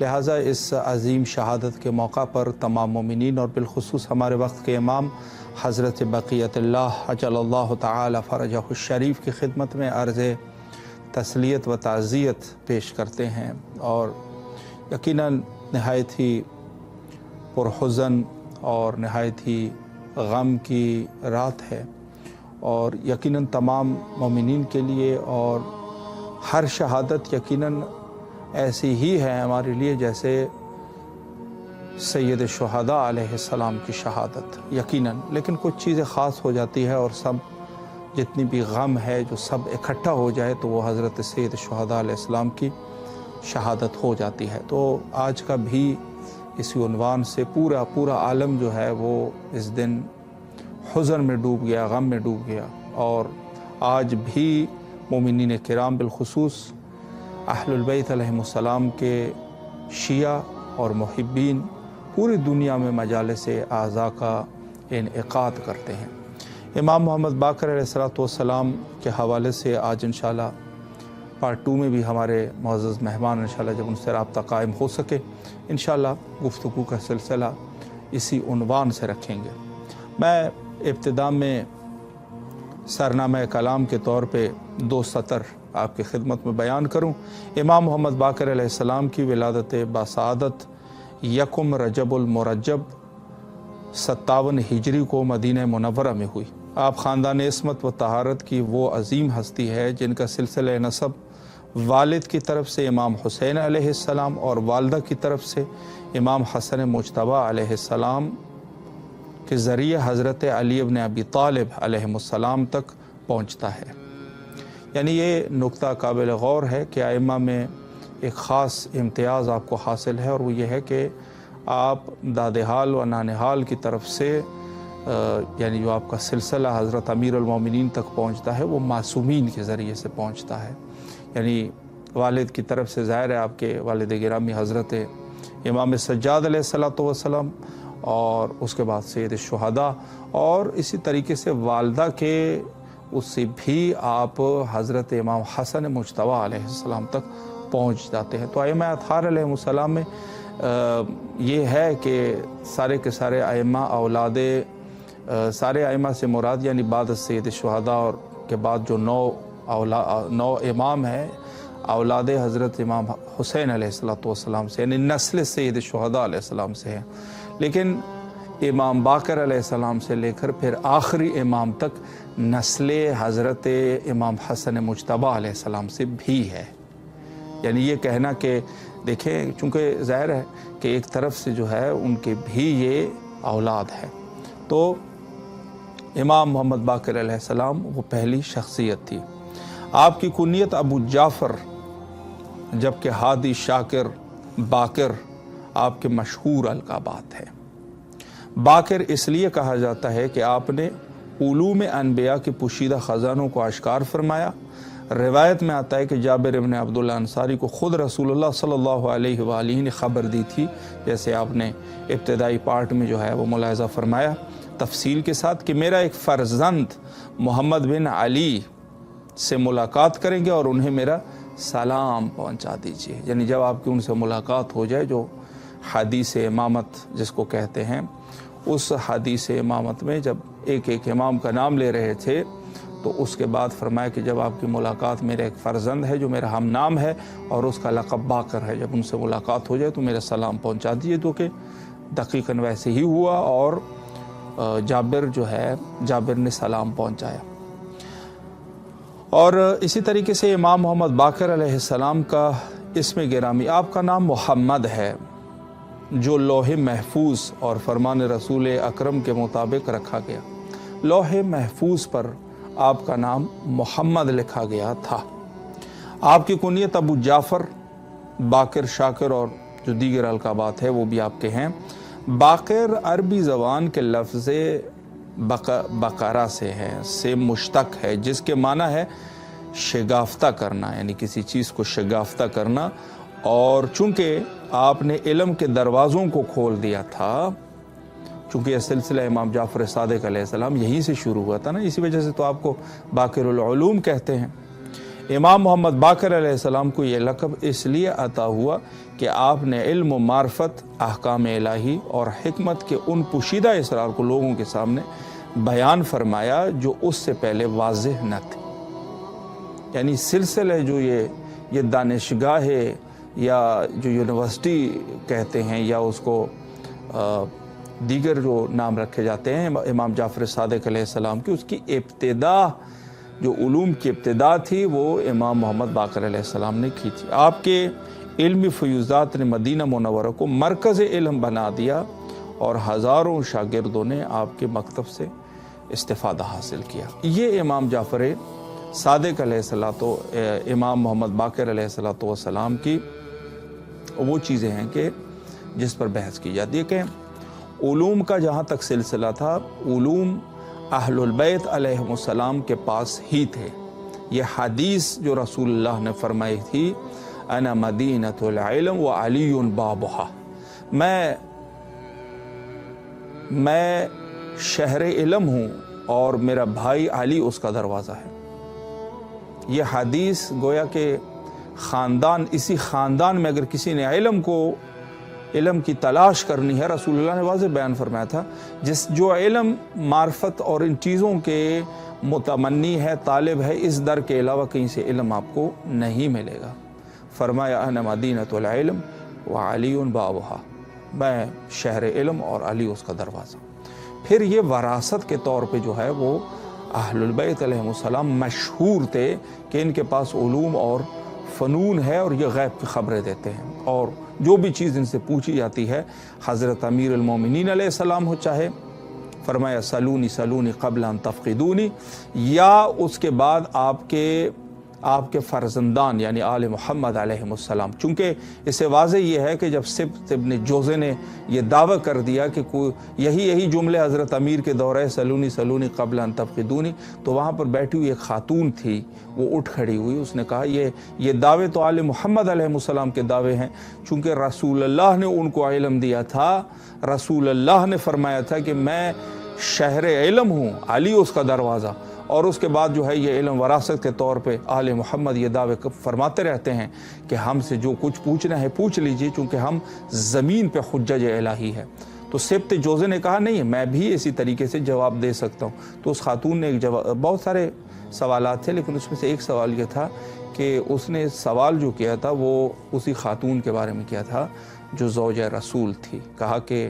[SPEAKER 6] لہٰذا اس عظیم شہادت کے موقع پر تمام مومنین اور بالخصوص ہمارے وقت کے امام حضرت بقیت اللہ عجل اللہ تعالی فرجہ الشریف کی خدمت میں عرض تسلیت و تعزیت پیش کرتے ہیں، اور یقیناً نہایت ہی پرحزن اور نہایت ہی غم کی رات ہے، اور یقیناً تمام مومنین کے لیے، اور ہر شہادت یقیناً ایسی ہی ہے ہمارے لیے جیسے سید الشہداء علیہ السلام کی شہادت یقیناً، لیکن کچھ چیزیں خاص ہو جاتی ہے، اور سب جتنی بھی غم ہے جو سب اکٹھا ہو جائے تو وہ حضرت سید الشہداء علیہ السلام کی شہادت ہو جاتی ہے۔ تو آج کا بھی اسی عنوان سے پورا عالم جو ہے وہ اس دن حزن میں ڈوب گیا، غم میں ڈوب گیا، اور آج بھی مومنین کرام بالخصوص اہل البیت علیہم السلام کے شیعہ اور محبین پوری دنیا میں مجالس اعزاء کا انعقاد کرتے ہیں۔ امام محمد باقر علیہ السلام کے حوالے سے آج انشاءاللہ پارٹ 2 میں بھی ہمارے معزز مہمان انشاءاللہ جب ان سے رابطہ قائم ہو سکے انشاءاللہ گفتگو کا سلسلہ اسی عنوان سے رکھیں گے۔ میں ابتدا میں سرنامہ کلام کے طور پہ 2 سطر آپ کی خدمت میں بیان کروں۔ امام محمد باقر علیہ السلام کی ولادت باسعادت 1 رجب المرجب 57 ہجری کو مدینہ منورہ میں ہوئی۔ آپ خاندان عصمت و طہارت کی وہ عظیم ہستی ہے جن کا سلسلہ نسب والد کی طرف سے امام حسین علیہ السلام اور والدہ کی طرف سے امام حسن مجتبی علیہ السلام کے ذریعے حضرت علی ابن ابی طالب علیہ السلام تک پہنچتا ہے۔ یعنی یہ نقطہ قابل غور ہے کہ ائمہ میں ایک خاص امتیاز آپ کو حاصل ہے، اور وہ یہ ہے کہ آپ دادحال و نانحال کی طرف سے یعنی جو آپ کا سلسلہ حضرت امیر المومنین تک پہنچتا ہے وہ معصومین کے ذریعے سے پہنچتا ہے۔ یعنی والد کی طرف سے ظاہر ہے آپ کے والد گرامی حضرت امام سجاد علیہ السلام، اور اس کے بعد سید الشہداء، اور اسی طریقے سے والدہ کے اس سے بھی آپ حضرت امام حسن مجتبی علیہ السلام تک پہنچ جاتے ہیں۔ تو ائمہ اطہار علیہ السلام میں یہ ہے کہ سارے کے سارے ائمہ سارے ائمہ سے مراد یعنی بعد سید الشہداء اور کے بعد جو 9 امام ہیں اولاد حضرت امام حسین علیہ السلام سے، یعنی نسل سید الشہداء علیہ السلام سے ہیں، لیکن امام باقر علیہ السلام سے لے کر پھر آخری امام تک نسل حضرت امام حسن مجتبی علیہ السلام سے بھی ہے۔ یعنی یہ کہنا کہ دیکھیں چونکہ ظاہر ہے کہ ایک طرف سے جو ہے ان کے بھی یہ اولاد ہے۔ تو امام محمد باقر علیہ السلام وہ پہلی شخصیت تھی۔ آپ کی کنیت ابو جعفر جبکہ ہادی، شاکر، باقر آپ کے مشہور القابات ہیں۔ باقر اس لیے کہا جاتا ہے کہ آپ نے علوم انبیاء کے پوشیدہ خزانوں کو اشکار فرمایا۔ روایت میں آتا ہے کہ جابر ابن عبداللہ انصاری کو خود رسول اللہ صلی اللہ علیہ وآلہ نے خبر دی تھی، جیسے آپ نے ابتدائی پارٹ میں جو ہے وہ ملاحظہ فرمایا تفصیل کے ساتھ، کہ میرا ایک فرزند محمد بن علی سے ملاقات کریں گے اور انہیں میرا سلام پہنچا دیجیے۔ یعنی جب آپ کی ان سے ملاقات ہو جائے، جو حدیث امامت جس کو کہتے ہیں، اس حدیث امامت میں جب ایک ایک امام کا نام لے رہے تھے تو اس کے بعد فرمایا کہ جب آپ کی ملاقات میرا ایک فرزند ہے جو میرا ہم نام ہے اور اس کا لقب باقر ہے، جب ان سے ملاقات ہو جائے تو میرا سلام پہنچا دیجیے، تو کہ دقیقاً ویسے ہی ہوا، اور جابر نے سلام پہنچایا۔ اور اسی طریقے سے امام محمد باقر علیہ السلام کا اسم گرامی، آپ کا نام محمد ہے، جو لوح محفوظ اور فرمان رسول اکرم کے مطابق رکھا گیا۔ لوح محفوظ پر آپ کا نام محمد لکھا گیا تھا۔ آپ کی کنیت ابو جعفر، باقر، شاکر اور جو دیگر القابات ہے وہ بھی آپ کے ہیں۔ باقر عربی زبان کے لفظ بقرہ سے مشتق ہے، جس کے معنی ہے شگافتہ کرنا، یعنی کسی چیز کو شگافتہ کرنا، اور چونکہ آپ نے علم کے دروازوں کو کھول دیا تھا، چونکہ یہ سلسلہ امام جعفر صادق علیہ السلام یہیں سے شروع ہوا تھا نا، اسی وجہ سے تو آپ کو باقر العلوم کہتے ہیں۔ امام محمد باقر علیہ السلام کو یہ لقب اس لیے عطا ہوا کہ آپ نے علم و معرفت، احکام الہی اور حکمت کے ان پوشیدہ اسرار کو لوگوں کے سامنے بیان فرمایا جو اس سے پہلے واضح نہ تھے۔ یعنی سلسلے جو یہ دانشگاہ یا جو یونیورسٹی کہتے ہیں یا اس کو دیگر جو نام رکھے جاتے ہیں امام جعفر صادق علیہ السلام کی، اس کی ابتدا جو علوم کی ابتدا تھی وہ امام محمد باقر علیہ السلام نے کی تھی۔ آپ کے علمی فیوزات نے مدینہ منورہ کو مرکز علم بنا دیا اور ہزاروں شاگردوں نے آپ کے مکتب سے استفادہ حاصل کیا۔ یہ امام جعفر صادق علیہ السلام، امام محمد باقر علیہ السلام کی وہ چیزیں ہیں کہ جس پر بحث کی جاتی ہے کہ علوم کا جہاں تک سلسلہ تھا، علوم اہل البیت علیہم السلام کے پاس ہی تھے۔ یہ حدیث جو رسول اللہ نے فرمائی تھی، انا مدینۃ العلم وعلی بابھا، میں شہر علم ہوں اور میرا بھائی علی اس کا دروازہ ہے۔ یہ حدیث گویا کہ خاندان، اسی خاندان میں اگر کسی نے علم کی تلاش کرنی ہے، رسول اللہ نے واضح بیان فرمایا تھا، جو علم معرفت اور ان چیزوں کے متمنی ہے، طالب ہے، اس در کے علاوہ کہیں سے علم آپ کو نہیں ملے گا۔ فرمایا انا مدینۃ العلم وعلی بابھا، میں شہر علم اور علی اس کا دروازہ۔ پھر یہ وراثت کے طور پہ جو ہے وہ اہل البیت علیہ السلام مشہور تھے کہ ان کے پاس علوم اور فنون ہے اور یہ غیب کی خبریں دیتے ہیں، اور جو بھی چیز ان سے پوچھی جاتی ہے، حضرت امیر المومنین علیہ السلام ہو، چاہے فرمایا سلونی قبل ان تفقدونی، یا اس کے بعد آپ کے فرزندان یعنی آل محمد علیہ السلام، چونکہ اس سے واضح یہ ہے کہ جب سبط ابن جوزے نے یہ دعویٰ کر دیا کہ یہی جملے حضرت امیر کے دورہ سلونی قبل ان تفقدونی، تو وہاں پر بیٹھی ہوئی ایک خاتون تھی، وہ اٹھ کھڑی ہوئی، اس نے کہا یہ دعوے تو آل محمد علیہ السلام کے دعوے ہیں، چونکہ رسول اللہ نے ان کو علم دیا تھا، رسول اللہ نے فرمایا تھا کہ میں شہر علم ہوں، علی اس کا دروازہ، اور اس کے بعد جو ہے یہ علم وراثت کے طور پہ آل محمد یہ دعوے فرماتے رہتے ہیں کہ ہم سے جو کچھ پوچھنا ہے پوچھ لیجئے، چونکہ ہم زمین پہ حجج الہی ہے۔ تو سبط جوزے نے کہا نہیں، میں بھی اسی طریقے سے جواب دے سکتا ہوں۔ تو اس خاتون نے ایک جواب، بہت سارے سوالات تھے لیکن اس میں سے ایک سوال یہ تھا کہ اس نے سوال جو کیا تھا وہ اسی خاتون کے بارے میں کیا تھا جو زوجہ رسول تھی۔ کہا کہ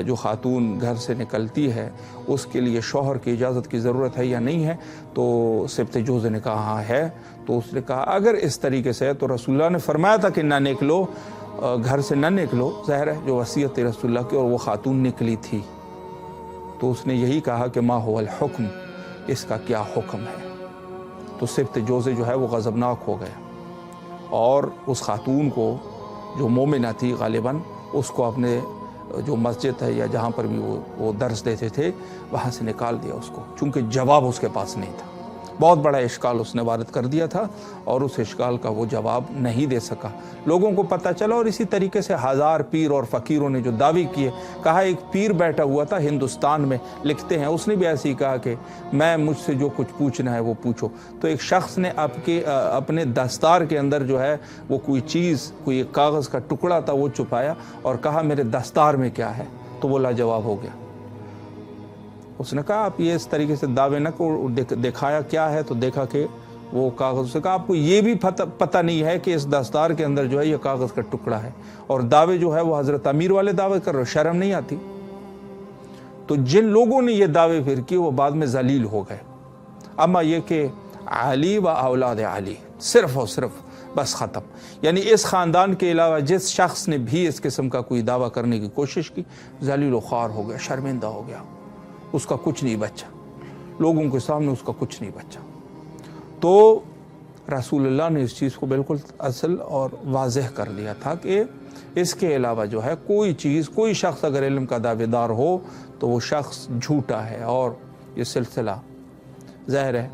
[SPEAKER 6] جو خاتون گھر سے نکلتی ہے اس کے لیے شوہر کی اجازت کی ضرورت ہے یا نہیں ہے؟ تو سبط جوزے نے کہا ہاں ہے۔ تو اس نے کہا اگر اس طریقے سے ہے تو رسول اللہ نے فرمایا تھا کہ نہ نکلو، گھر سے نہ نکلو، ظاہر ہے جو وصیت تھی رسول اللہ کی، اور وہ خاتون نکلی تھی۔ تو اس نے یہی کہا کہ ما هو الحکم، اس کا کیا حکم ہے؟ تو سبط جوزے جو ہے وہ غضبناک ہو گیا اور اس خاتون کو جو مومنہ تھی غالباً اس کو اپنے جو مسجد ہے یا جہاں پر بھی وہ درس دیتے تھے وہاں سے نکال دیا اس کو، چونکہ جواب اس کے پاس نہیں تھا۔ بہت بڑا اشکال اس نے وارد کر دیا تھا اور اس اشکال کا وہ جواب نہیں دے سکا۔ لوگوں کو پتہ چلا اور اسی طریقے سے ہزار پیر اور فقیروں نے جو دعوی کیے، کہا ایک پیر بیٹھا ہوا تھا ہندوستان میں، لکھتے ہیں اس نے بھی ایسے ہی کہا کہ مجھ سے جو کچھ پوچھنا ہے وہ پوچھو۔ تو ایک شخص نے اپنے دستار کے اندر جو ہے وہ کوئی چیز، کوئی ایک کاغذ کا ٹکڑا تھا وہ چھپایا اور کہا میرے دستار میں کیا ہے؟ تو وہ لاجواب ہو گیا۔ اس نے کہا آپ یہ اس طریقے سے دعوے نہ کو دکھایا کیا ہے؟ تو دیکھا کہ وہ کاغذ سے کہا آپ کو یہ بھی پتہ نہیں ہے کہ اس دستار کے اندر جو ہے یہ کاغذ کا ٹکڑا ہے، اور دعوے جو ہے وہ حضرت امیر والے دعوے کر رہے، شرم نہیں آتی؟ تو جن لوگوں نے یہ دعوے پھر کی وہ بعد میں ذلیل ہو گئے۔ اما یہ کہ علی و اولاد علی، صرف اور صرف بس ختم، یعنی اس خاندان کے علاوہ جس شخص نے بھی اس قسم کا کوئی دعویٰ کرنے کی کوشش کی ذلیل و خوار ہو گیا، شرمندہ ہو گیا، اس کا کچھ نہیں بچا، لوگوں کے سامنے اس کا کچھ نہیں بچا۔ تو رسول اللہ نے اس چیز کو بالکل اصل اور واضح کر دیا تھا کہ اس کے علاوہ جو ہے کوئی چیز، کوئی شخص اگر علم کا دعوے دار ہو تو وہ شخص جھوٹا ہے۔ اور یہ سلسلہ ظاہر ہے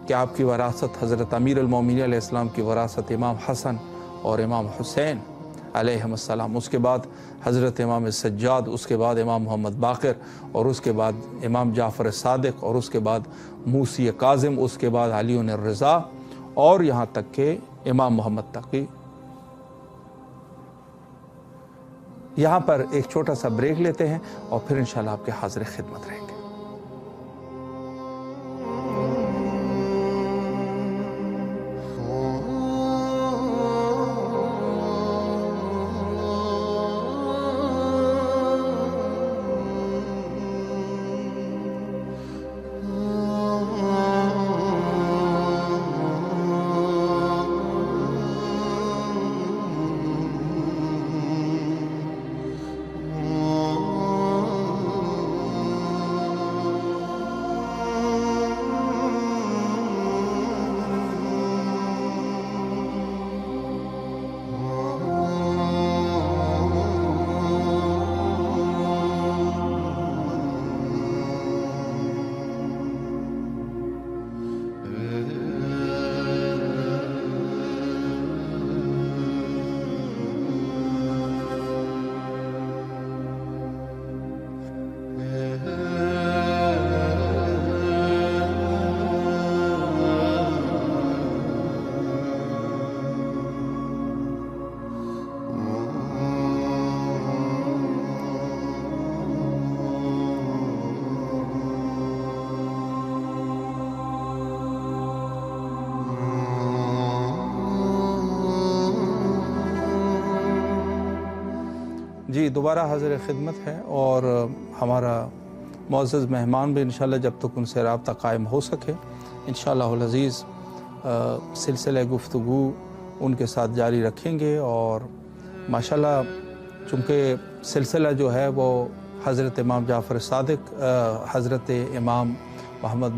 [SPEAKER 6] کہ آپ کی وراثت حضرت امیر المومنین علیہ السلام کی وراثت امام حسن اور امام حسین علیہ السلام، اس کے بعد حضرت امام سجاد، اس کے بعد امام محمد باقر، اور اس کے بعد امام جعفر صادق، اور اس کے بعد موسی کاظم، اس کے بعد علی الرضا، اور یہاں تک کہ امام محمد تقی. یہاں پر ایک چھوٹا سا بریک لیتے ہیں اور پھر انشاءاللہ آپ کے حاضر خدمت رہیں گے. جی دوبارہ حاضر خدمت ہے اور ہمارا معزز مہمان بھی انشاءاللہ جب تک ان سے رابطہ قائم ہو سکے انشاءاللہ العزیز سلسلہ گفتگو ان کے ساتھ جاری رکھیں گے. اور ماشاءاللہ چونکہ سلسلہ جو ہے وہ حضرت امام جعفر صادق حضرت امام محمد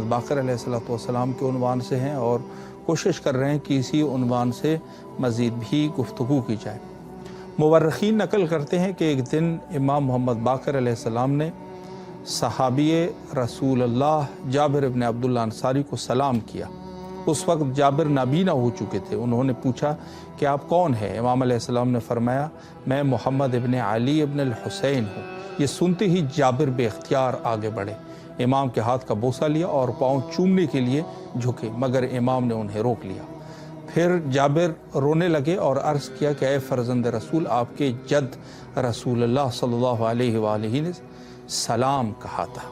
[SPEAKER 6] باقر علیہ السلام کے عنوان سے ہیں اور کوشش کر رہے ہیں کہ اسی عنوان سے مزید بھی گفتگو کی جائے. مورخین نقل کرتے ہیں کہ ایک دن امام محمد باقر علیہ السلام نے صحابی رسول اللہ جابر ابن عبداللہ انصاری کو سلام کیا. اس وقت جابر نابینا ہو چکے تھے. انہوں نے پوچھا کہ آپ کون ہیں؟ امام علیہ السلام نے فرمایا میں محمد ابن علی ابن الحسین ہوں. یہ سنتے ہی جابر بے اختیار آگے بڑھے، امام کے ہاتھ کا بوسہ لیا اور پاؤں چومنے کے لیے جھکے، مگر امام نے انہیں روک لیا. پھر جابر رونے لگے اور عرض کیا کہ اے فرزند رسول، آپ کے جد رسول اللہ صلی اللہ علیہ وآلہ نے سلام کہا تھا.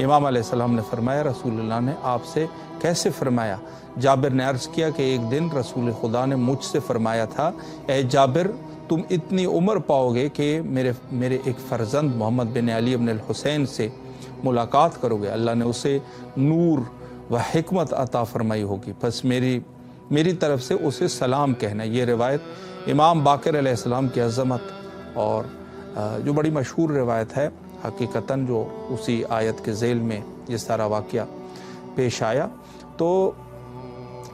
[SPEAKER 6] امام علیہ السلام نے فرمایا رسول اللہ نے آپ سے کیسے فرمایا؟ جابر نے عرض کیا کہ ایک دن رسول خدا نے مجھ سے فرمایا تھا اے جابر تم اتنی عمر پاؤ گے کہ میرے ایک فرزند محمد بن علی بن الحسین سے ملاقات کرو گے، اللہ نے اسے نور و حکمت عطا فرمائی ہوگی، پس میری طرف سے اسے سلام کہنا. یہ روایت امام باقر علیہ السلام کی عظمت اور جو بڑی مشہور روایت ہے حقیقتاً جو اسی آیت کے ذیل میں یہ سارا واقعہ پیش آیا. تو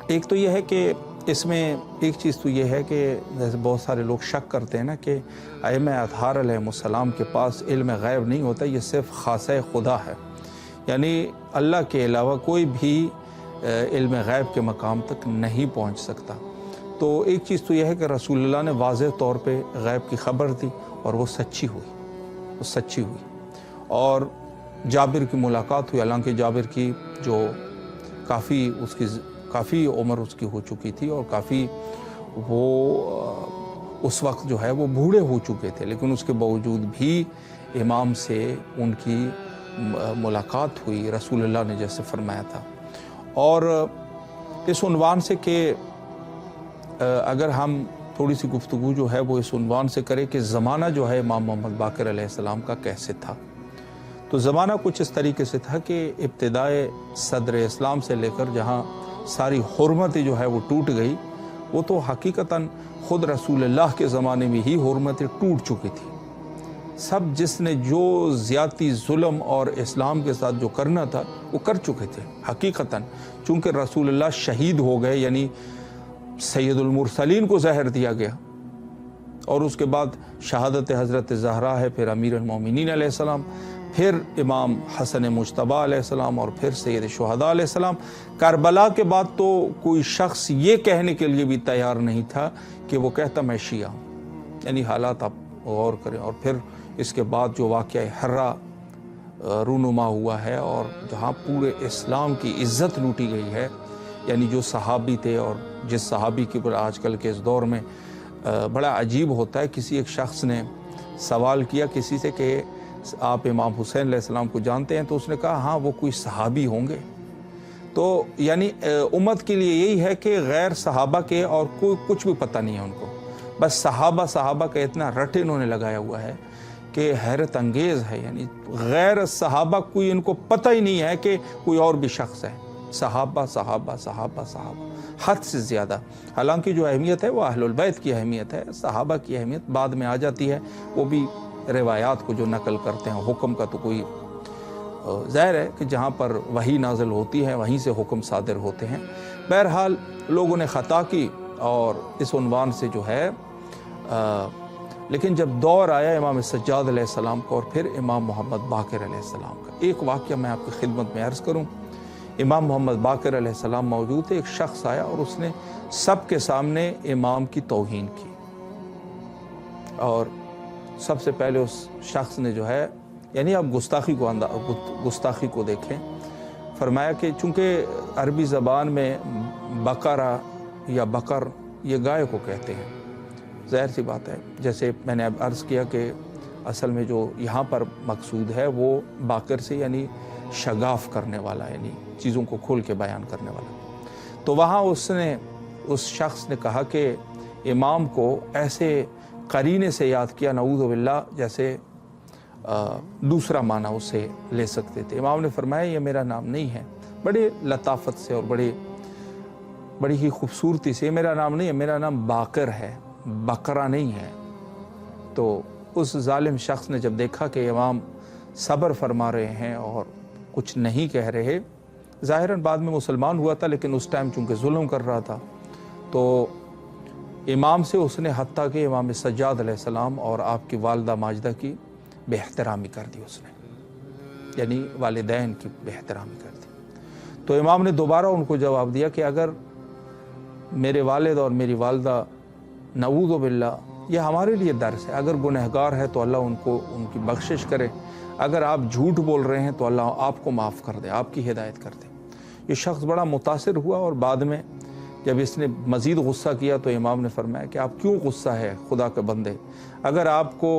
[SPEAKER 6] ایک تو یہ ہے کہ اس میں ایک چیز تو یہ ہے کہ جیسے بہت سارے لوگ شک کرتے ہیں نا کہ ائمہ اطہار علیہ السلام کے پاس علم غیب نہیں ہوتا، یہ صرف خاصہ خدا ہے، یعنی اللہ کے علاوہ کوئی بھی علم غیب کے مقام تک نہیں پہنچ سکتا. تو ایک چیز تو یہ ہے کہ رسول اللہ نے واضح طور پہ غیب کی خبر دی اور وہ سچی ہوئی اور جابر کی ملاقات ہوئی. حالانکہ جابر کی جو کافی عمر اس کی ہو چکی تھی اور کافی وہ اس وقت جو ہے وہ بوڑھے ہو چکے تھے، لیکن اس کے باوجود بھی امام سے ان کی ملاقات ہوئی رسول اللہ نے جیسے فرمایا تھا. اور اس عنوان سے کہ اگر ہم تھوڑی سی گفتگو جو ہے وہ اس عنوان سے کریں کہ زمانہ جو ہے امام محمد باقر علیہ السلام کا کیسے تھا، تو زمانہ کچھ اس طریقے سے تھا کہ ابتدائے صدر اسلام سے لے کر جہاں ساری حرمتیں جو ہے وہ ٹوٹ گئی، وہ تو حقیقتاً خود رسول اللہ کے زمانے میں ہی حرمتیں ٹوٹ چکی تھی. سب جس نے جو زیادتی ظلم اور اسلام کے ساتھ جو کرنا تھا وہ کر چکے تھے حقیقتاً. چونکہ رسول اللہ شہید ہو گئے، یعنی سید المرسلین کو زہر دیا گیا، اور اس کے بعد شہادت حضرت زہرا ہے، پھر امیر المومنین علیہ السلام، پھر امام حسن مجتبیٰ علیہ السلام، اور پھر سید شہداء علیہ السلام. کربلا کے بعد تو کوئی شخص یہ کہنے کے لیے بھی تیار نہیں تھا کہ وہ کہتا میں شیعہ ہوں، یعنی حالات آپ غور کریں. اور پھر اس کے بعد جو واقعہ حرہ رونما ہوا ہے اور جہاں پورے اسلام کی عزت لوٹی گئی ہے، یعنی جو صحابی تھے، اور جس صحابی کی پر آج کل کے اس دور میں بڑا عجیب ہوتا ہے، کسی ایک شخص نے سوال کیا کسی سے کہ آپ امام حسین علیہ السلام کو جانتے ہیں؟ تو اس نے کہا ہاں وہ کوئی صحابی ہوں گے۔ تو یعنی امت کے لیے یہی ہے کہ غیر صحابہ کے اور کوئی کچھ بھی پتہ نہیں ہے ان کو، بس صحابہ کا اتنا رٹ انہوں نے لگایا ہوا ہے کہ حیرت انگیز ہے، یعنی غیر صحابہ کوئی ان کو پتہ ہی نہیں ہے کہ کوئی اور بھی شخص ہے، صحابہ حد سے زیادہ۔ حالانکہ جو اہمیت ہے وہ اہل البیت کی اہمیت ہے، صحابہ کی اہمیت بعد میں آ جاتی ہے، وہ بھی روایات کو جو نقل کرتے ہیں، حکم کا تو کوئی ظاہر ہے کہ جہاں پر وحی نازل ہوتی ہے وہیں سے حکم صادر ہوتے ہیں۔ بہرحال لوگوں نے خطا کی اور اس عنوان سے جو ہے لیکن جب دور آیا امام سجاد علیہ السلام کو اور پھر امام محمد باقر علیہ السلام کا، ایک واقعہ میں آپ کی خدمت میں عرض کروں۔ امام محمد باقر علیہ السلام موجود تھے، ایک شخص آیا اور اس نے سب کے سامنے امام کی توہین کی، اور سب سے پہلے اس شخص نے جو ہے، یعنی آپ گستاخی کو دیکھیں، فرمایا کہ چونکہ عربی زبان میں بقرہ یا بقر یہ گائے کو کہتے ہیں، ظاہر سی بات ہے، جیسے میں نے اب عرض کیا کہ اصل میں جو یہاں پر مقصود ہے وہ باقر سے یعنی شگاف کرنے والا، یعنی چیزوں کو کھول کے بیان کرنے والا۔ تو وہاں اس شخص نے کہا کہ امام کو ایسے قرینے سے یاد کیا، نعوذ باللہ، جیسے دوسرا معنی اسے لے سکتے تھے۔ امام نے فرمایا یہ میرا نام نہیں ہے، بڑے لطافت سے اور بڑی ہی خوبصورتی سے، میرا نام نہیں ہے، میرا نام باقر ہے، بقرہ نہیں ہے۔ تو اس ظالم شخص نے جب دیکھا کہ امام صبر فرما رہے ہیں اور کچھ نہیں کہہ رہے، ظاہراً بعد میں مسلمان ہوا تھا لیکن اس ٹائم چونکہ ظلم کر رہا تھا، تو امام سے اس نے حتیٰ کہ امام سجاد علیہ السلام اور آپ کی والدہ ماجدہ کی بے احترامی کر دی، اس نے یعنی والدین کی بے احترامی کر دی۔ تو امام نے دوبارہ ان کو جواب دیا کہ اگر میرے والد اور میری والدہ نعوذ باللہ یہ ہمارے لیے درس ہے، اگر گنہگار ہے تو اللہ ان کی بخشش کرے، اگر آپ جھوٹ بول رہے ہیں تو اللہ آپ کو معاف کر دے، آپ کی ہدایت کر دے۔ یہ شخص بڑا متاثر ہوا اور بعد میں جب اس نے مزید غصہ کیا تو امام نے فرمایا کہ آپ کیوں غصہ ہے خدا کے بندے، اگر آپ کو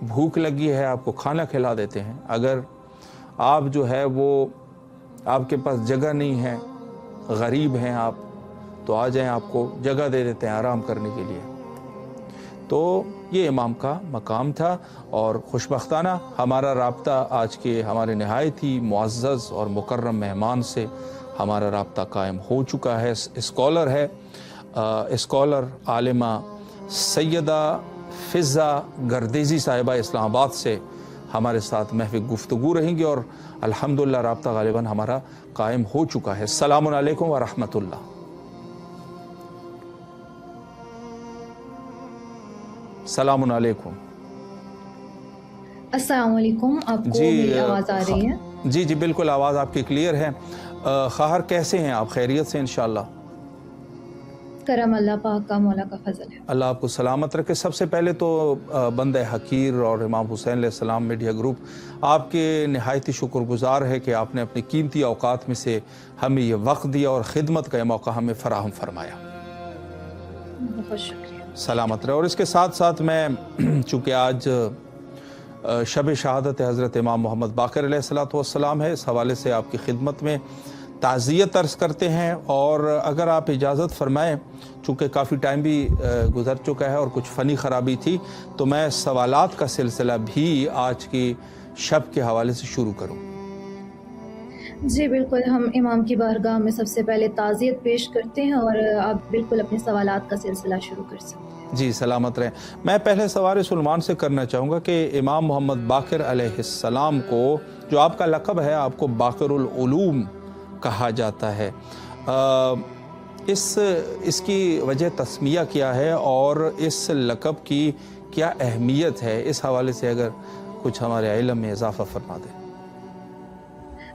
[SPEAKER 6] بھوک لگی ہے آپ کو کھانا کھلا دیتے ہیں، اگر آپ جو ہے وہ آپ کے پاس جگہ نہیں ہے، غریب ہیں آپ، تو آ جائیں، آپ کو جگہ دے دیتے ہیں آرام کرنے کے لیے۔ تو یہ امام کا مقام تھا، اور خوشبختانہ ہمارا رابطہ آج کے ہمارے نہایت ہی معزز اور مکرم مہمان سے ہمارا رابطہ قائم ہو چکا ہے۔ اسکالر ہے، اسکالر عالمہ سیدہ فضہ گردیزی صاحبہ اسلام آباد سے ہمارے ساتھ محو گفتگو رہیں گے، اور الحمدللہ رابطہ غالباً ہمارا قائم ہو چکا ہے۔ السلام علیکم ورحمۃ اللہ۔ السلام علیکم۔
[SPEAKER 7] السلام علیکم، آپ کو میری آواز آ رہی ہے؟
[SPEAKER 6] جی بالکل، آواز آپ کی کلیئر ہے۔ خواہر کیسے ہیں آپ؟ خیریت سے انشاءاللہ؟
[SPEAKER 7] کرم اللہ پاک کا، مولا کا فضل ہے۔
[SPEAKER 6] اللہ آپ کو سلامت رکھے۔ سب سے پہلے تو بندہ حقیر اور امام حسین علیہ السلام میڈیا گروپ آپ کے نہایت شکر گزار ہے کہ آپ نے اپنی قیمتی اوقات میں سے ہمیں یہ وقت دیا اور خدمت کا یہ موقع ہمیں فراہم فرمایا۔
[SPEAKER 7] بہت شکریہ۔
[SPEAKER 6] سلامت رہے۔ اور اس کے ساتھ ساتھ میں چونکہ آج شب شہادت حضرت امام محمد باقر علیہ السلام ہے، اس حوالے سے آپ کی خدمت میں تعزیت عرض کرتے ہیں، اور اگر آپ اجازت فرمائیں، چونکہ کافی ٹائم بھی گزر چکا ہے اور کچھ فنی خرابی تھی، تو میں سوالات کا سلسلہ بھی آج کی شب کے حوالے سے شروع کروں۔
[SPEAKER 7] جی بالکل، ہم امام کی بارگاہ میں سب سے پہلے تعزیت پیش کرتے ہیں، اور آپ بالکل اپنے سوالات کا سلسلہ شروع کر سکتے ہیں۔
[SPEAKER 6] جی سلامت رہیں۔ میں پہلے سوال سلمان سے کرنا چاہوں گا کہ امام محمد باقر علیہ السلام کو، جو آپ کا لقب ہے، آپ کو باقر العلوم کہا جاتا ہے، اس کی وجہ تسمیہ کیا ہے اور اس لقب کی کیا اہمیت ہے؟ اس حوالے سے اگر کچھ ہمارے علم میں اضافہ فرما دیں۔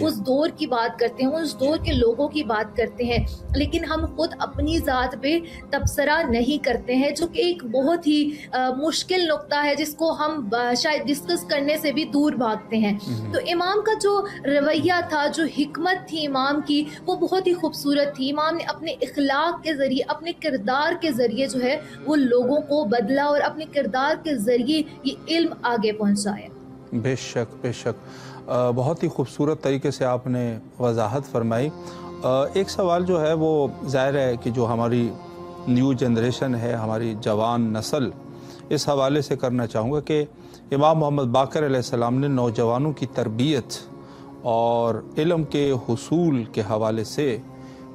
[SPEAKER 7] اس دور کی بات کرتے ہیں, اس دور کے لوگوں کی بات کرتے ہیں, لیکن ہم خود اپنی ذات پہ تبصرہ نہیں کرتے ہیں, جو کہ ایک بہت ہی مشکل نقطہ ہے جس کو ہم شاید ڈسکس کرنے سے بھی دور بھاگتے ہیں. تو امام کا جو رویہ تھا, جو حکمت تھی امام کی, وہ بہت ہی خوبصورت تھی. امام نے اپنے اخلاق کے ذریعے, اپنے کردار کے ذریعے جو ہے وہ لوگوں کو بدلا اور اپنے کردار کے ذریعے یہ علم آگے پہنچایا.
[SPEAKER 6] بے شک بے شک, بہت ہی خوبصورت طریقے سے آپ نے وضاحت فرمائی. ایک سوال جو ہے وہ ظاہر ہے کہ جو ہماری نیو جنریشن ہے, ہماری جوان نسل, اس حوالے سے کرنا چاہوں گا کہ امام محمد باقر علیہ السلام نے نوجوانوں کی تربیت اور علم کے حصول کے حوالے سے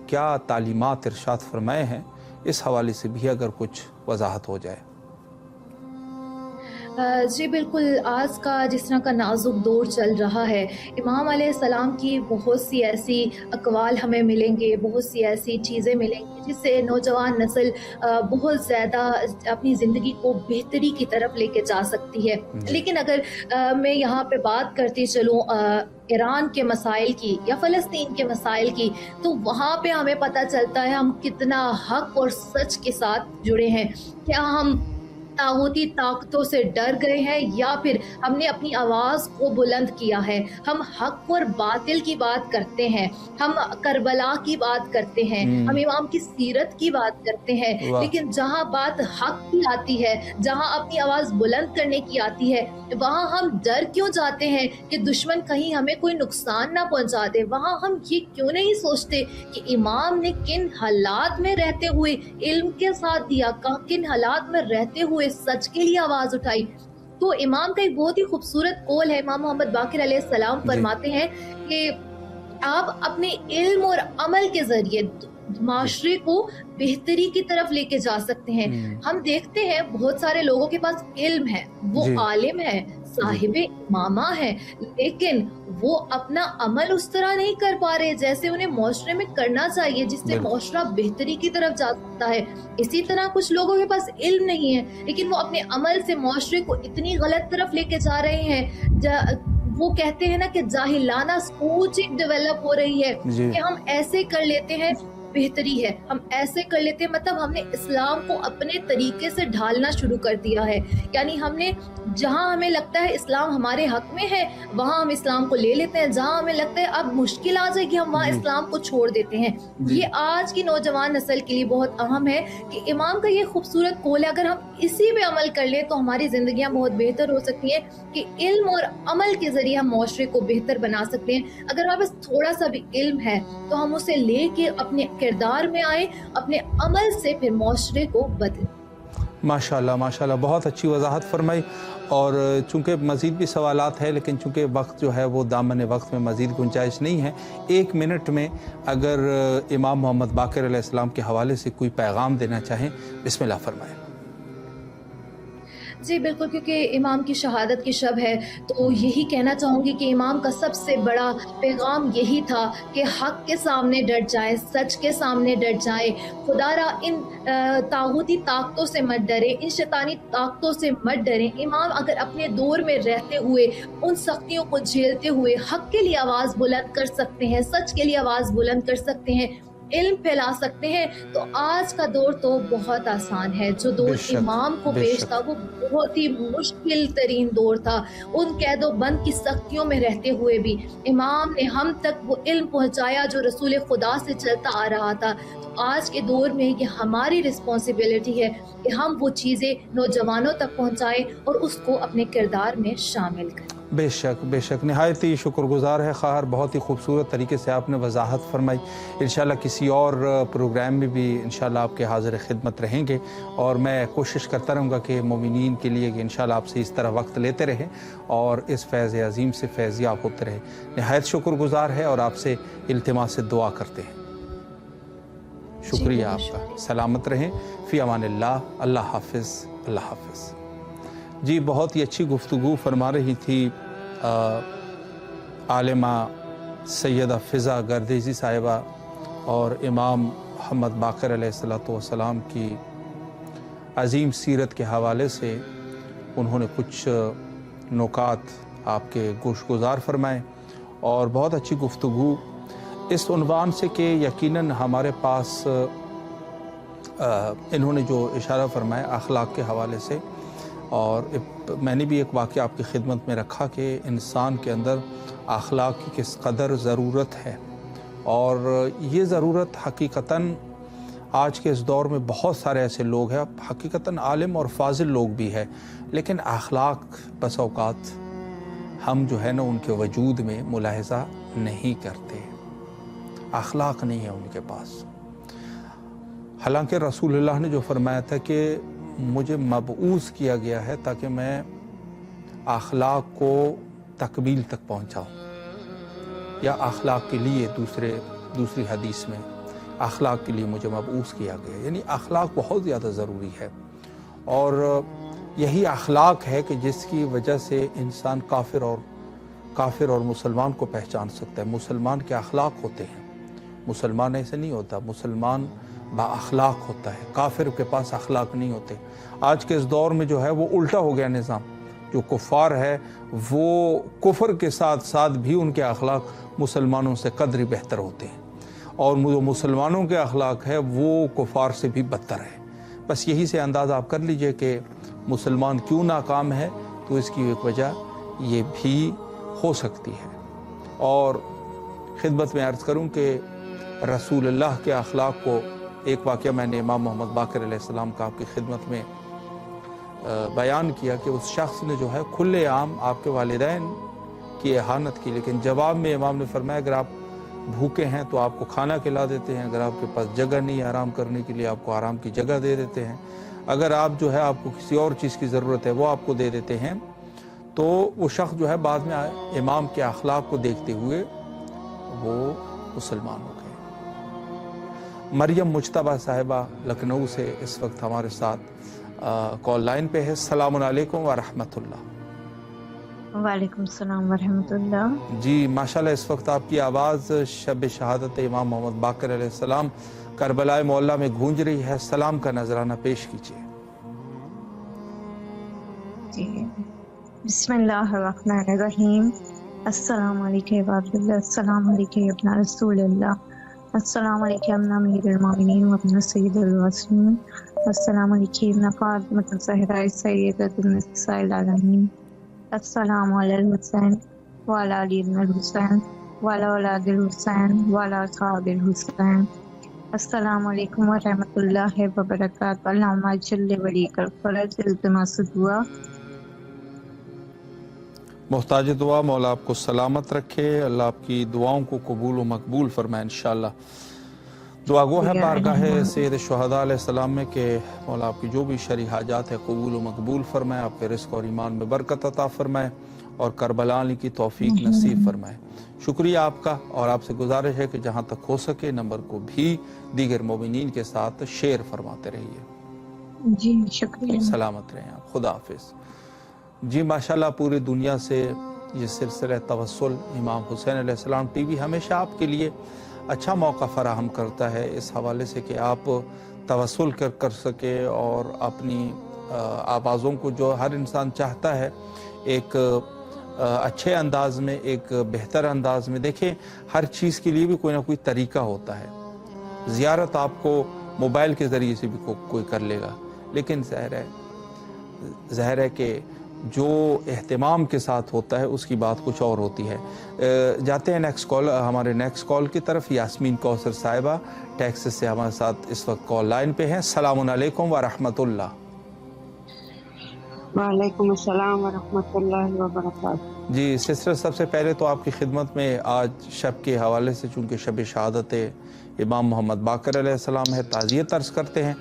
[SPEAKER 6] کیا تعلیمات ارشاد فرمائے ہیں, اس حوالے سے بھی اگر کچھ وضاحت ہو جائے.
[SPEAKER 7] جی بالکل, آج کا جس طرح کا نازک دور چل رہا ہے, امام علیہ السلام کی بہت سی ایسی اقوال ہمیں ملیں گے, بہت سی ایسی چیزیں ملیں گی جس سے نوجوان نسل بہت زیادہ اپنی زندگی کو بہتری کی طرف لے کے جا سکتی ہے. لیکن اگر میں یہاں پہ بات کرتی چلوں ایران کے مسائل کی یا فلسطین کے مسائل کی, تو وہاں پہ ہمیں پتہ چلتا ہے ہم کتنا حق اور سچ کے ساتھ جڑے ہیں. کیا ہم طاغوتی طاقتوں سے ڈر گئے ہیں یا پھر ہم نے اپنی آواز کو بلند کیا ہے؟ ہم حق اور باطل کی بات کرتے ہیں, ہم کربلا کی بات کرتے ہیں, ہم امام کی سیرت کی بات کرتے ہیں, لیکن جہاں بات حق کی آتی ہے, جہاں اپنی آواز بلند کرنے کی آتی ہے, وہاں ہم ڈر کیوں جاتے ہیں کہ دشمن کہیں ہمیں کوئی نقصان نہ پہنچا دے؟ وہاں ہم یہ کیوں نہیں سوچتے کہ امام نے کن حالات میں رہتے ہوئے علم کے ساتھ دیا, کن حالات میں رہتے ہوئے سچ کے لیے آواز اٹھائی؟ تو امام کا ایک بہت ہی خوبصورت قول ہے, امام محمد باقر علیہ السلام فرماتے ہیں کہ آپ اپنے علم اور عمل کے ذریعے معاشرے کو بہتری کی طرف لے کے جا سکتے ہیں. ہم دیکھتے ہیں بہت سارے لوگوں کے پاس علم ہے, وہ عالم ہے, صاحب امامہ ہے, لیکن وہ اپنا عمل اس طرح نہیں کر پا رہے جیسے انہیں معاشرے میں کرنا چاہیے, جس سے معاشرہ بہتری کی طرف جا سکتا ہے. اسی طرح کچھ لوگوں کے پاس علم نہیں ہے, لیکن وہ اپنے عمل سے معاشرے کو اتنی غلط طرف لے کے جا رہے ہیں. وہ کہتے ہیں نا کہ جاہلانہ سوچ ڈیولپ ہو رہی ہے کہ ہم ایسے کر لیتے ہیں بہتری ہے, ہم ایسے کر لیتے ہیں, مطلب ہم نے اسلام کو اپنے طریقے سے ڈھالنا شروع کر دیا ہے. یعنی ہم نے جہاں ہمیں لگتا ہے اسلام ہمارے حق میں ہے وہاں ہم اسلام کو لے لیتے ہیں, جہاں ہمیں لگتا ہے اب مشکل آ جائے گی ہم وہاں اسلام کو چھوڑ دیتے ہیں. یہ آج کی نوجوان نسل کے لیے بہت اہم ہے کہ امام کا یہ خوبصورت قول ہے, اگر ہم اسی پہ عمل کر لیں تو ہماری زندگیاں بہت بہتر ہو سکتی ہیں کہ علم اور عمل کے ذریعے ہم معاشرے کو بہتر بنا سکتے ہیں. اگر ہمارے پاس تھوڑا سا بھی علم ہے تو ہم اسے لے کے اپنے کردار میں آئے, اپنے عمل سے پھر معاشرے کو بدلیں.
[SPEAKER 6] ماشاءاللہ ماشاءاللہ, بہت اچھی وضاحت فرمائی. اور چونکہ مزید بھی سوالات ہیں لیکن چونکہ وقت جو ہے وہ دامن وقت میں مزید گنجائش نہیں ہے, 1 منٹ میں اگر امام محمد باقر علیہ السلام کے حوالے سے کوئی پیغام دینا چاہیں, بسم اللہ فرمائیں.
[SPEAKER 7] جی بالکل, کیونکہ امام کی شہادت کی شب ہے تو یہی کہنا چاہوں گی کہ امام کا سب سے بڑا پیغام یہی تھا کہ حق کے سامنے ڈٹ جائے, سچ کے سامنے ڈٹ جائے. خدا را ان طاغوتی طاقتوں سے مت ڈرے, ان شیطانی طاقتوں سے مت ڈریں. امام اگر اپنے دور میں رہتے ہوئے ان سختیوں کو جھیلتے ہوئے حق کے لیے آواز بلند کر سکتے ہیں, سچ کے لیے آواز بلند کر سکتے ہیں, علم پھیلا سکتے ہیں, تو آج کا دور تو بہت آسان ہے. جو دور امام کو پیش تھا وہ بہت ہی مشکل ترین دور تھا. ان قید و بند کی سختیوں میں رہتے ہوئے بھی امام نے ہم تک وہ علم پہنچایا جو رسول خدا سے چلتا آ رہا تھا. تو آج کے دور میں یہ ہماری رسپانسبلٹی ہے کہ ہم وہ چیزیں نوجوانوں تک پہنچائیں اور اس کو اپنے کردار میں شامل کریں.
[SPEAKER 6] بے شک بے شک, نہایت ہی شکر گزار ہے خواہر, بہت ہی خوبصورت طریقے سے آپ نے وضاحت فرمائی. انشاءاللہ کسی اور پروگرام میں بھی انشاءاللہ آپ کے حاضر خدمت رہیں گے, اور میں کوشش کرتا رہوں گا کہ مومنین کے لیے کہ انشاءاللہ آپ سے اس طرح وقت لیتے رہیں اور اس فیض عظیم سے فیضیاب ہوتے رہیں. نہایت شکر گزار ہے اور آپ سے التماس سے دعا کرتے ہیں. شکریہ آپ کا, سلامت رہیں, فی امان اللہ, اللہ حافظ, اللہ حافظ. جی بہت ہی اچھی گفتگو فرما رہی تھی عالمہ سیدہ فضا گردیزی صاحبہ, اور امام محمد باقر علیہ السلام کی عظیم سیرت کے حوالے سے انہوں نے کچھ نکات آپ کے گوش گزار فرمائے, اور بہت اچھی گفتگو اس عنوان سے کہ یقیناً ہمارے پاس انہوں نے جو اشارہ فرمایا اخلاق کے حوالے سے، اور میں نے بھی ایک واقعہ آپ کی خدمت میں رکھا کہ انسان کے اندر اخلاق کی کس قدر ضرورت ہے، اور یہ ضرورت حقیقتاً آج کے اس دور میں بہت سارے ایسے لوگ ہیں، حقیقتاً عالم اور فاضل لوگ بھی ہیں، لیکن اخلاق بس اوقات ہم جو ہے نا ان کے وجود میں ملاحظہ نہیں کرتے، اخلاق نہیں ہے ان کے پاس۔ حالانکہ رسول اللہ نے جو فرمایا تھا کہ مجھے مبعوث کیا گیا ہے تاکہ میں اخلاق کو تکمیل تک پہنچاؤں، یا اخلاق کے لیے دوسری حدیث میں اخلاق کے لیے مجھے مبعوث کیا گیا، یعنی اخلاق بہت زیادہ ضروری ہے، اور یہی اخلاق ہے کہ جس کی وجہ سے انسان کافر اور مسلمان کو پہچان سکتا ہے۔ مسلمان کے اخلاق ہوتے ہیں، مسلمان ایسے نہیں ہوتا، مسلمان با اخلاق ہوتا ہے، کافر کے پاس اخلاق نہیں ہوتے۔ آج کے اس دور میں جو ہے وہ الٹا ہو گیا نظام، جو کفار ہے وہ کفر کے ساتھ ساتھ بھی ان کے اخلاق مسلمانوں سے قدری بہتر ہوتے ہیں، اور جو مسلمانوں کے اخلاق ہے وہ کفار سے بھی بدتر ہے۔ بس یہی سے اندازہ آپ کر لیجئے کہ مسلمان کیوں ناکام ہے، تو اس کی ایک وجہ یہ بھی ہو سکتی ہے۔ اور خدمت میں عرض کروں کہ رسول اللہ کے اخلاق کو، ایک واقعہ میں نے امام محمد باقر علیہ السلام کا آپ کی خدمت میں بیان کیا کہ اس شخص نے جو ہے کھلے عام آپ کے والدین کی اہانت کی، لیکن جواب میں امام نے فرمایا اگر آپ بھوکے ہیں تو آپ کو کھانا کھلا دیتے ہیں، اگر آپ کے پاس جگہ نہیں ہے آرام کرنے کے لیے آپ کو آرام کی جگہ دے دیتے ہیں، اگر آپ جو ہے آپ کو کسی اور چیز کی ضرورت ہے وہ آپ کو دے دیتے ہیں۔ تو وہ شخص جو ہے بعد میں امام کے اخلاق کو دیکھتے ہوئے وہ مسلمان ہو گئے۔ مریم مجتبہ صاحبہ لکھنؤ سے اس وقت ہمارے ساتھ کال لائن پہ ہے۔ السلام علیکم ورحمۃ اللہ۔
[SPEAKER 8] وعلیکم السلام ورحمۃ اللہ۔
[SPEAKER 6] جی ماشاءاللہ، اس وقت آپ کی آواز شب شہادت امام محمد باقر علیہ السلام کربلا معلیٰ میں گونج رہی ہے، سلام کا نذرانہ پیش کیجیے۔
[SPEAKER 8] جی بسم اللہ الرحمن الرحیم۔ السلام علیکم عباد اللہ، السلام علیکم ابن رسول اللہ، السلام علیکم ابن امیر المومنین و ابن سید الواسمین، السلام علیکم ابن فاطمۃ الزہرا سیدۃ النساء العالمین، السلام علی الحسین وعلی علی ابن الحسین وعلی اولاد الحسین وعلی اصحاب الحسین، السلام علیکم ورحمۃ اللہ وبرکاتہ۔ اللہم اجل ولی کر فرض التماس دعا۔
[SPEAKER 6] محتاج دعا، مولا آپ کو سلامت رکھے، اللہ آپ کی دعاؤں کو قبول و مقبول فرمائے انشاءاللہ۔ دعا گو ہے بارگاہ سید شہداء علیہ السلام میں کہ مولا آپ کی جو بھی شرعی حاجات ہے قبول و مقبول فرمائے، آپ کے رزق اور ایمان میں برکت عطا فرمائے، اور کربلا آنے کی توفیق نصیب فرمائے۔ شکریہ آپ کا، اور آپ سے گزارش ہے کہ جہاں تک ہو سکے نمبر کو بھی دیگر مومنین کے ساتھ شیئر فرماتے رہیے۔
[SPEAKER 8] جی شکریہ،
[SPEAKER 6] سلامت رہیں آپ، خدا حافظ۔ جی ماشاءاللہ، پوری دنیا سے یہ سلسلہ توسل امام حسین علیہ السلام ٹی وی ہمیشہ آپ کے لیے اچھا موقع فراہم کرتا ہے، اس حوالے سے کہ آپ توسل کر سکے، اور اپنی آوازوں کو جو ہر انسان چاہتا ہے ایک اچھے انداز میں، ایک بہتر انداز میں، دیکھیں ہر چیز کے لیے بھی کوئی نہ کوئی طریقہ ہوتا ہے۔ زیارت آپ کو موبائل کے ذریعے سے بھی کوئی کر لے گا، لیکن ظاہر ہے کہ جو اہتمام کے ساتھ ہوتا ہے اس کی بات کچھ اور ہوتی ہے۔ جاتے ہیں ہمارے نیکسٹ کال کی طرف۔ یاسمین کوثر صاحبہ ٹیکساس سے ہمارے ساتھ اس وقت کال لائن پہ ہیں۔ السلام علیکم ورحمۃ اللہ۔
[SPEAKER 9] وعلیکم السلام ورحمۃ اللہ وبرکاتہ۔
[SPEAKER 6] جی سسٹر، سب سے پہلے تو آپ کی خدمت میں آج شب کے حوالے سے، چونکہ شب شہادت امام محمد باقر علیہ السلام ہے، تعزیت عرض کرتے ہیں۔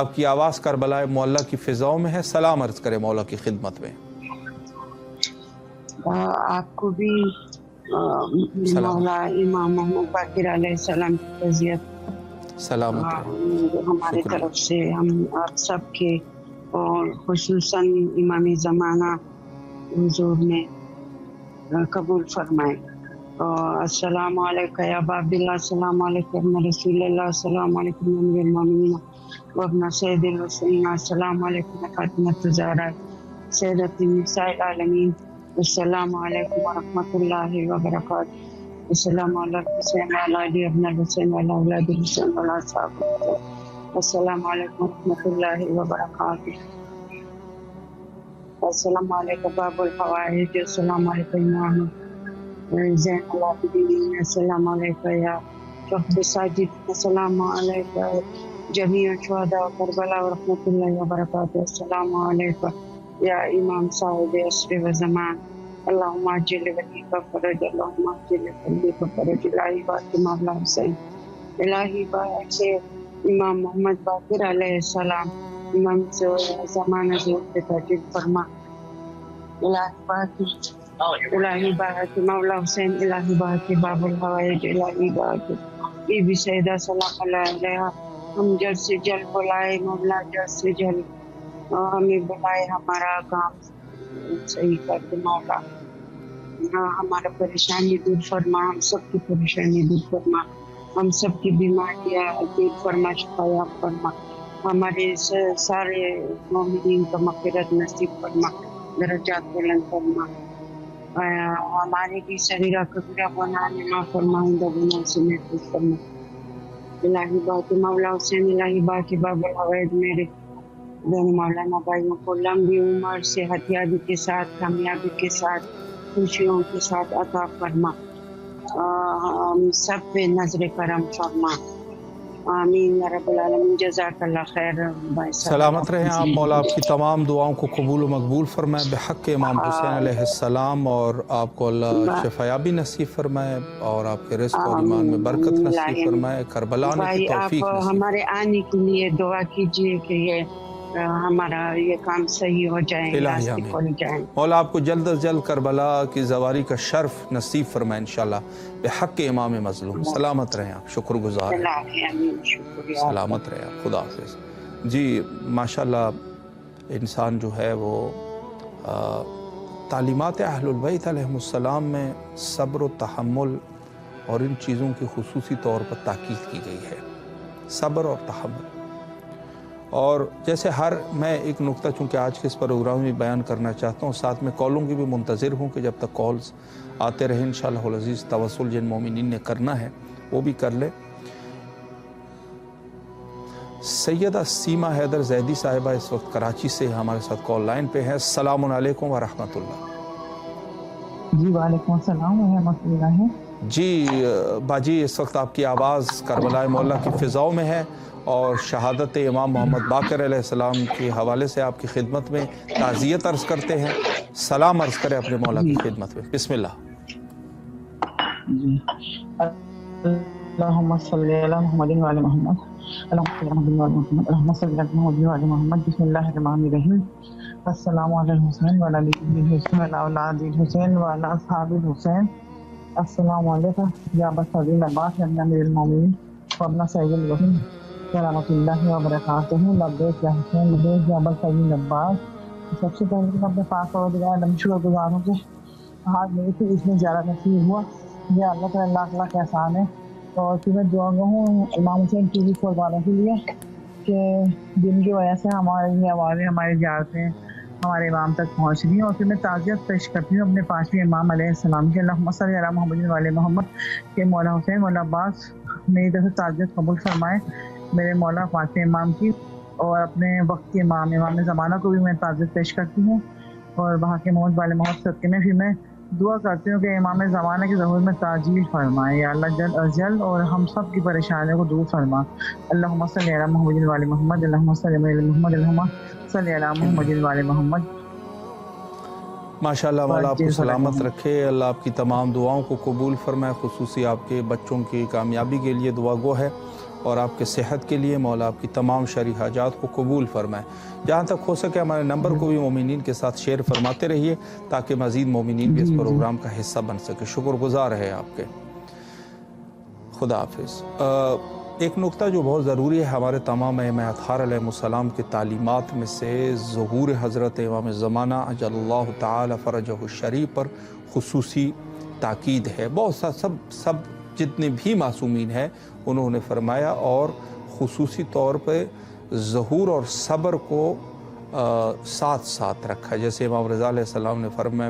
[SPEAKER 6] آپ کی آواز کربلا معلیٰ کی فضاؤں میں ہے، سلام عرض کرے مولا کی خدمت میں۔
[SPEAKER 9] آپ کو بھی مولا امام محمد باقر علیہ السلام کی تعزیت
[SPEAKER 6] سلامت
[SPEAKER 9] ہماری طرف سے، ہم آپ سب کے، اور خصوصاً امام زمانہ حضور میں قبول فرمائے۔ السلام علیکم یا باب اللہ، السلام علیکم رسول اللہ، السلام علیکم امیر المومنین وابن سید الحسین، السلام علیکم فاطمۃ الزہرا سیدۃ النساء العالمین، السلام علیکم ورحمۃ اللہ وبرکاتہ۔ السلام علیکم حسین علی ابن الحسین وعلی اولاد الحسین وعلی اصحاب الحسین السلام علیکم ورحمۃ اللہ وبرکاتہ السلام علیکم باب الفوائد السلام علیکم امام زین العابدین السلام علیکم یا فخر ساجد السلام علیکم جمیع شہداء کربلا ورحمۃ اللہ وبرکاتہ السلام علیکم یا امام صاحب عصر و زمان اللہم عجل ولی کا فرج اللہم عجل ولی کا فرج الہی بات مولا حسین الہی بات سے امام محمد باقر علیہ السلام امام زمان حضور کے تاجد فرما الہی بات مولا حسین الہی بات باب الحوائج الہی بات بی بی سیدہ سلام اللہ علیہ ہم جلد سے جلد بلائے مولا جلد سے جلد ہمیں بلائے ہمارا کام صحیح کر دے مولا ہمارا پریشانی دور فرما ہم سب کی پریشانی دور فرما ہم سب کی بیماریاں دور فرما شفایاب فرما ہمارے سارے مومنین کا مغفرت نصیب فرما درجات بلند فرما ہمارے بھی صغیرہ کبیرہ گناہ معاف فرما گناہ سے محفوظ فرما الہی بات مولا حسین الہی بات باب الحوائج میرے دونوں مولانا بھائیوں کو لمبی عمر صحت یابی کے ساتھ کامیابی کے ساتھ خوشیوں کے ساتھ عطا فرما ہم سب پہ نظر کرم فرما آمین یا رب العالمین جزاک اللہ خیر
[SPEAKER 6] سلامت رہیں آپ مولا آپ کی تمام دعاؤں کو قبول و مقبول فرمائے بحق امام حسین علیہ السلام اور آپ کو اللہ شفایابی نصیب فرمائے اور آپ کے رزق اور ایمان میں برکت نصیب فرمائے کربلا آنے کی توفیق نصیب
[SPEAKER 9] ہمارے آنے کے لیے دعا کیجئے کہ یہ ہمارا یہ کام صحیح ہو جائے
[SPEAKER 6] مولا آپ کو جلد از جلد کربلا کی زواری کا شرف نصیب فرمائے انشاءاللہ بحق امام مظلوم سلامت رہیں آپ شکر گزار سلامت رہیں آپ خدا حافظ جی ماشاءاللہ انسان جو ہے وہ تعلیمات اہل البیت علیہ السلام میں صبر و تحمل اور ان چیزوں کی خصوصی طور پر تاکید کی گئی ہے صبر اور تحمل اور جیسے میں ایک نقطہ چونکہ آج کے اس پروگرام میں بیان کرنا چاہتا ہوں ساتھ میں کالوں کی بھی منتظر ہوں کہ جب تک کالز آتے رہیں انشاءاللہ العزیز توسل جن مومنین نے کرنا ہے وہ بھی کر لے سیدہ سیما حیدر زیدی صاحبہ اس وقت کراچی سے ہمارے ساتھ کال لائن پہ ہیں السلام علیکم ورحمۃ اللہ
[SPEAKER 10] جی وعلیکم السلام ورحمۃ اللہ
[SPEAKER 6] جی باجی اس وقت آپ کی آواز کربلا مولا کی فضاؤں میں ہے اور شہادت امام محمد باقر علیہ السلام کے حوالے سے آپ کی خدمت میں تعزیت عرض کرتے ہیں سلام عرض کریں اپنے مولا کی خدمت میں بسم اللہ
[SPEAKER 10] اللہم صلی علی محمد وعلی محمد اللہم صلی علی محمد وعلی محمد بسم اللہ الرحمن الرحیم السلام علیکم حسین وعلی الحسین وعلی اولاد الحسین وعلی اصحاب الحسین السلام علیکم یا بسرین عباس یا امیر المومنین وابن سید الوحیم رحمۃ اللہ وبرکاتہ لبیک یا حسین لبیک یا ابوالفضل عباس سب سے پہلے تو اپنے پاک اور دیگر شکر گزار ہوں کہ آج میرے سے اس میں زیادہ نصیب ہوا یہ اللہ تعالیٰ لاکھ لاکھ احسان ہے اور پھر میں دعا گو ہوں امام حسین ٹی وی کھول والوں کے لیے کہ جن کی وجہ سے ہمارے یہ آوازیں ہماری زیارتیں ہمارے امام تک پہنچ رہی ہیں اور پھر میں تعزیت پیش کرتی ہوں اپنے پانچویں امام علیہ السلام کے اللہم صلی علی محمد وعلی محمد کہ مولا حسین مولا عباس میری طرف سے تعزیت قبول فرمائے میرے مولا پانچویں امام کی اور اپنے وقت کے امام زمانہ کو بھی میں تعزیت پیش کرتی ہوں اور وہاں کے محمد والے محمد صدقے میں پھر میں دعا کرتی ہوں کہ امام زمانہ کی ظہور میں تعجیل فرمائے یا اللہ جلد از جلد اور ہم سب کی پریشانیوں کو دور فرما اللہم صلی علی محمد وعلی محمد اللہم صلی علی محمد اللہم صلی علی محمد وعلی محمد
[SPEAKER 6] ماشاءاللہ مولا آپ کو سلامت رکھے اللہ آپ کی تمام دعاؤں کو قبول فرمائے خصوصی آپ کے بچوں کی کامیابی کے لیے دعا گو ہے اور آپ کے صحت کے لیے مولا آپ کی تمام شرعی حاجات کو قبول فرمائے جہاں تک ہو سکے ہمارے نمبر کو بھی مومنین کے ساتھ شیئر فرماتے رہیے تاکہ مزید مومنین بھی اس پروگرام کا حصہ بن سکے شکر گزار ہے آپ کے خدا حافظ ایک نقطہ جو بہت ضروری ہے ہمارے تمام ائمہ اطہار علیہ السلام کے تعلیمات میں سے ظہور حضرت امام زمانہ عجل اللہ تعالی فرجہ الشریف پر خصوصی تاکید ہے بہت سب جتنے بھی معصومین ہیں انہوں نے فرمایا اور خصوصی طور پہ ظہور اور صبر کو ساتھ ساتھ رکھا جیسے امام رضا علیہ السلام نے فرمایا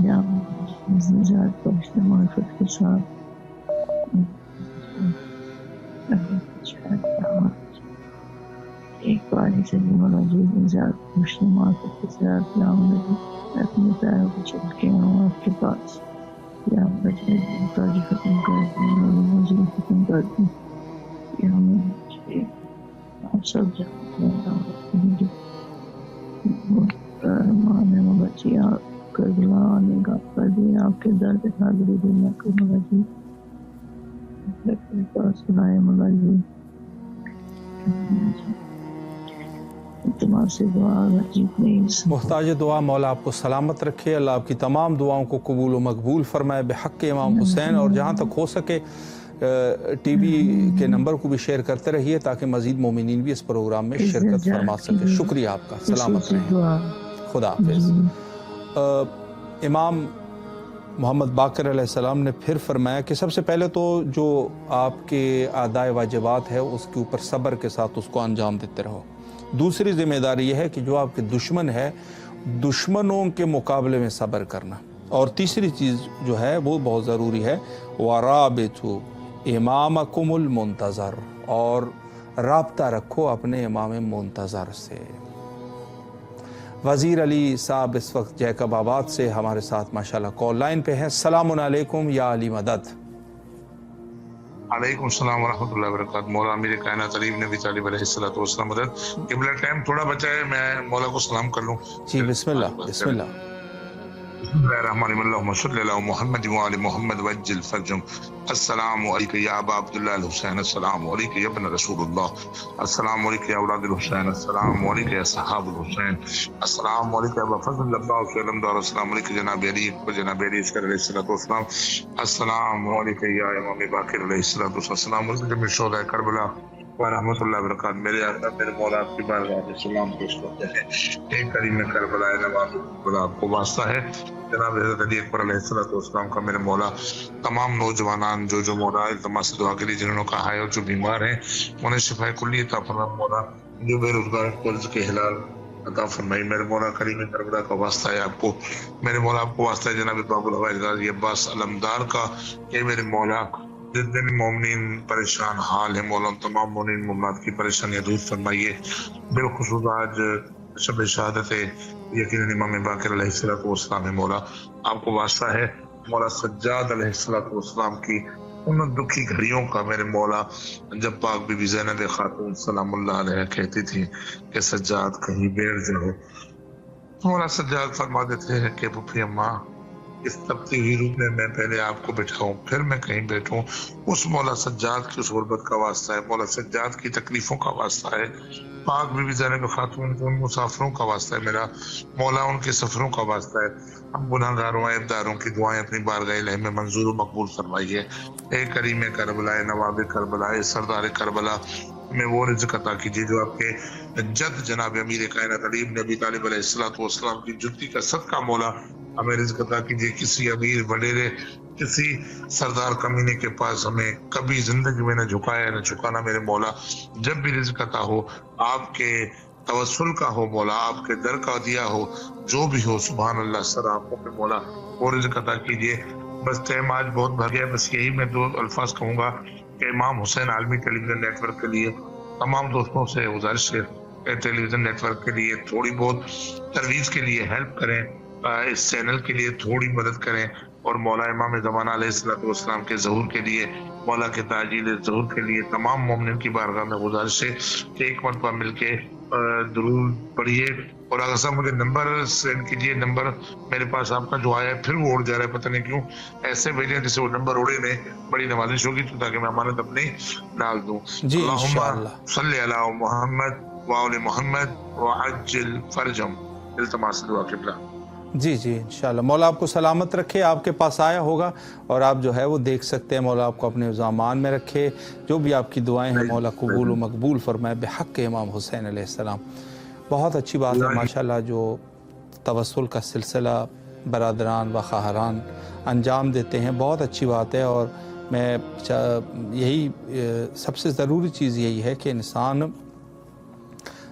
[SPEAKER 11] یا نجات بخشنے معرفت کے ساتھ ایک باری سے مولا جی نجات بخشنے معرفت کے ساتھ یا میں اپنے پیروں کو چل کے آؤں آپ کے پاس یا بچے تاجی ختم کر دیں مجھے ختم کر دیں یا میں آپ سب جانتے ہیں ماں نے مولا جی آپ کربلا آنے کا کر دیا آپ کے در پہ حاضری دینا کہ مولا جی اپنے پاس بلائے مولا جی
[SPEAKER 6] محتاج دعا مولا آپ کو سلامت رکھے، اللہ آپ کی تمام دعاؤں کو قبول و مقبول فرمائے بحق امام حسین، اور جہاں تک ہو سکے ٹی وی کے نمبر کو بھی شیئر کرتے رہیے تاکہ مزید مومنین بھی اس پروگرام میں شرکت فرما سکے۔ شکریہ آپ کا، سلامت رہیے، خدا حافظ۔ امام محمد باقر علیہ السلام نے پھر فرمایا کہ سب سے پہلے تو جو آپ کے ادائے واجبات ہے اس کے اوپر صبر کے ساتھ اس کو انجام دیتے رہو۔ دوسری ذمہ داری یہ ہے کہ جو آپ کے دشمن ہے دشمنوں کے مقابلے میں صبر کرنا، اور تیسری چیز جو ہے وہ بہت ضروری ہے وَرَابِطُ امامکم المنتظر، اور رابطہ رکھو اپنے امام منتظر سے۔ وزیر علی صاحب اس وقت جیکب آباد سے ہمارے ساتھ ماشاءاللہ کال لائن پہ ہیں۔ السلام علیکم یا علی مدد۔
[SPEAKER 12] علیکم السلام ورحمۃ اللہ وبرکاتہ۔ مولا امیر کائنات علی نبی طالب علیہ الصلوۃ والسلام مدد۔ قبلہ ٹائم تھوڑا بچا ہے، میں مولا کو سلام کر لوں۔
[SPEAKER 6] جی بسم اللہ، بسم اللہ۔
[SPEAKER 12] بسم اللہ الرحمن الرحیم، اللہم صلی علی محمد وعلی محمد وعجل فرجهم۔ السلام علیکم یا ابا عبداللہ الحسین، السلام علیکم یا ابن رسول اللہ، السلام علیکم یا اولاد الحسین، السلام علیکم یا صحاب الحسین، السلام علیکم یا ابا فضل اللہ علمدار، السلام علیکم جناب علی و جناب علی علیہ السلام، السلام علیکم یا امام باقر علیہ السلام، السلام علیکم جميع شہداء کربلا ورحمۃ اللہ وبرکاتہ۔ میرے آقا میرے مولا آپ کی بارگاہ میں سلام پیش کرتے ہیں۔ ایک کریم کربلا نواز کربلا آپ کو واسطہ ہے جناب حضرت علی اکبر علیہ السلام کا۔ میرے مولا تمام نوجوانان جو مولا التماس دعا کے لیے جنہوں نے کہا ہے اور جو بیمار ہیں انہیں شفا کلی عطا فرما مولا، جو بے روزگار قرض کے حلال عطا فرمائی۔ میرے مولا کریم کربلا کا واسطہ ہے آپ کو، میرے مولا آپ کو واسطہ ہے جناب باب الحوائج غازی عباس علمدار کا، کہ میرے مولا جس دن مومنین پریشان حال ہے مولا تمام مومنین مومنات کی پریشانیاں دور فرمائیے۔ بالخصوص آج شب شہادت یقیناً امام باقر علیہ السلام ہے مولا، آپ کو واسطہ ہے مولا سجاد علیہ السلام کی ان دکھی گھڑیوں کا۔ میرے مولا جب پاک بی بی زینب خاتون سلام اللہ علیہ کہتی تھی کہ سجاد کہیں بیٹھ جاؤ، مولا سجاد فرما دیتے ہیں کہ پھپھی اماں اس تبتی ہوئی روپ میں پہلے آپ کو بٹھاؤں پھر میں کہیں بیٹھوں۔ اس مولا سجاد کی اس غربت کا واسطہ ہے، مولا سجاد کی تکلیفوں کا واسطہ ہے، پاک بی بی زینب خاتون کے ان مسافروں کا واسطہ ہے میرا مولا، ان کے سفروں کا واسطہ ہے۔ ہم گناہ گاروں عیبداروں کی دعائیں اپنی بارگاہ الہی میں منظور و مقبول فرمائیے۔ اے کریم کربلا، نواب کربلا، سردار کربلا میں وہ رزق عطا کیجیے جو آپ کے جد جناب امیر کائنات علی بن ابی طالب علیہ السلام کی جتی کا صدقہ مولا ہمیں رزق عطا کیجیے۔ کسی امیر وڈیرے کسی سردار کمینے کے پاس ہمیں کبھی زندگی میں نہ جھکایا نہ جھکانا میرے مولا، جب بھی رزق عطا ہو آپ کے توسل کا ہو مولا، آپ کے در کا دیا ہو، جو بھی ہو سبحان اللہ سر آپ کو مولا وہ رزق عطا کیجیے۔ بس ٹائم آج بہت بھر گیا، بس یہی میں دو الفاظ کہوں گا کہ امام حسین عالمی ٹیلی ویژن نیٹ ورک کے لیے تمام دوستوں سے گزارش ہے کہ ٹیلی ویژن نیٹ ورک کے لیے تھوڑی بہت ترویج کے لیے ہیلپ کریں، اس چینل کے لیے تھوڑی مدد کریں، اور مولا امام زمانہ علیہ السلام کے ظہور کے لیے، مولا کے تعجیل ظہور کے لیے تمام مومنین کی بارگاہ میں گزارش ہے کہ ایک مرتبہ مل کے درود پڑھیے۔ اور اگر صاحب مجھے نمبر سینڈ کیجیے، نمبر میرے پاس آپ کا جو آیا ہے پھر وہ اڑ جا رہا ہے، پتہ نہیں کیوں ایسے بھیجیں جسے وہ نمبر اڑے نہیں، بڑی نوازش ہوگی تو تاکہ میں امانت اپنی ڈال دوں۔
[SPEAKER 6] جی
[SPEAKER 12] اللہم صلی علی محمد وعلی محمد وعجل فرجهم، التماس دعا قبلہ۔
[SPEAKER 6] جی جی انشاءاللہ مولا آپ کو سلامت رکھے، آپ کے پاس آیا ہوگا اور آپ جو ہے وہ دیکھ سکتے ہیں، مولا آپ کو اپنے امان میں رکھے، جو بھی آپ کی دعائیں ہیں مولا قبول و مقبول فرمائے بحق امام حسین علیہ السلام۔ بہت اچھی بات ہے ماشاءاللہ جو توسل کا سلسلہ برادران و خواہران انجام دیتے ہیں، بہت اچھی بات ہے، اور میں یہی سب سے ضروری چیز یہی ہے کہ انسان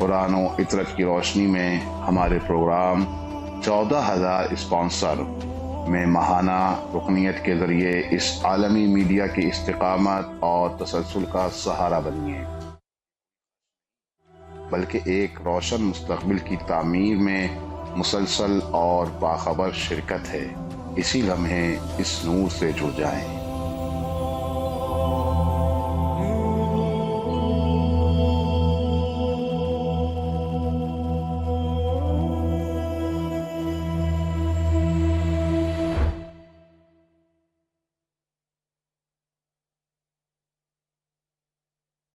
[SPEAKER 1] قرآن و اطرت کی روشنی میں ہمارے پروگرام 14,000 اسپانسر میں ماہانہ رکنیت کے ذریعے اس عالمی میڈیا کی استقامت اور تسلسل کا سہارا بنیے، بلکہ ایک روشن مستقبل کی تعمیر میں مسلسل اور باخبر شرکت ہے۔ اسی لمحے اس نور سے جڑ جائیں۔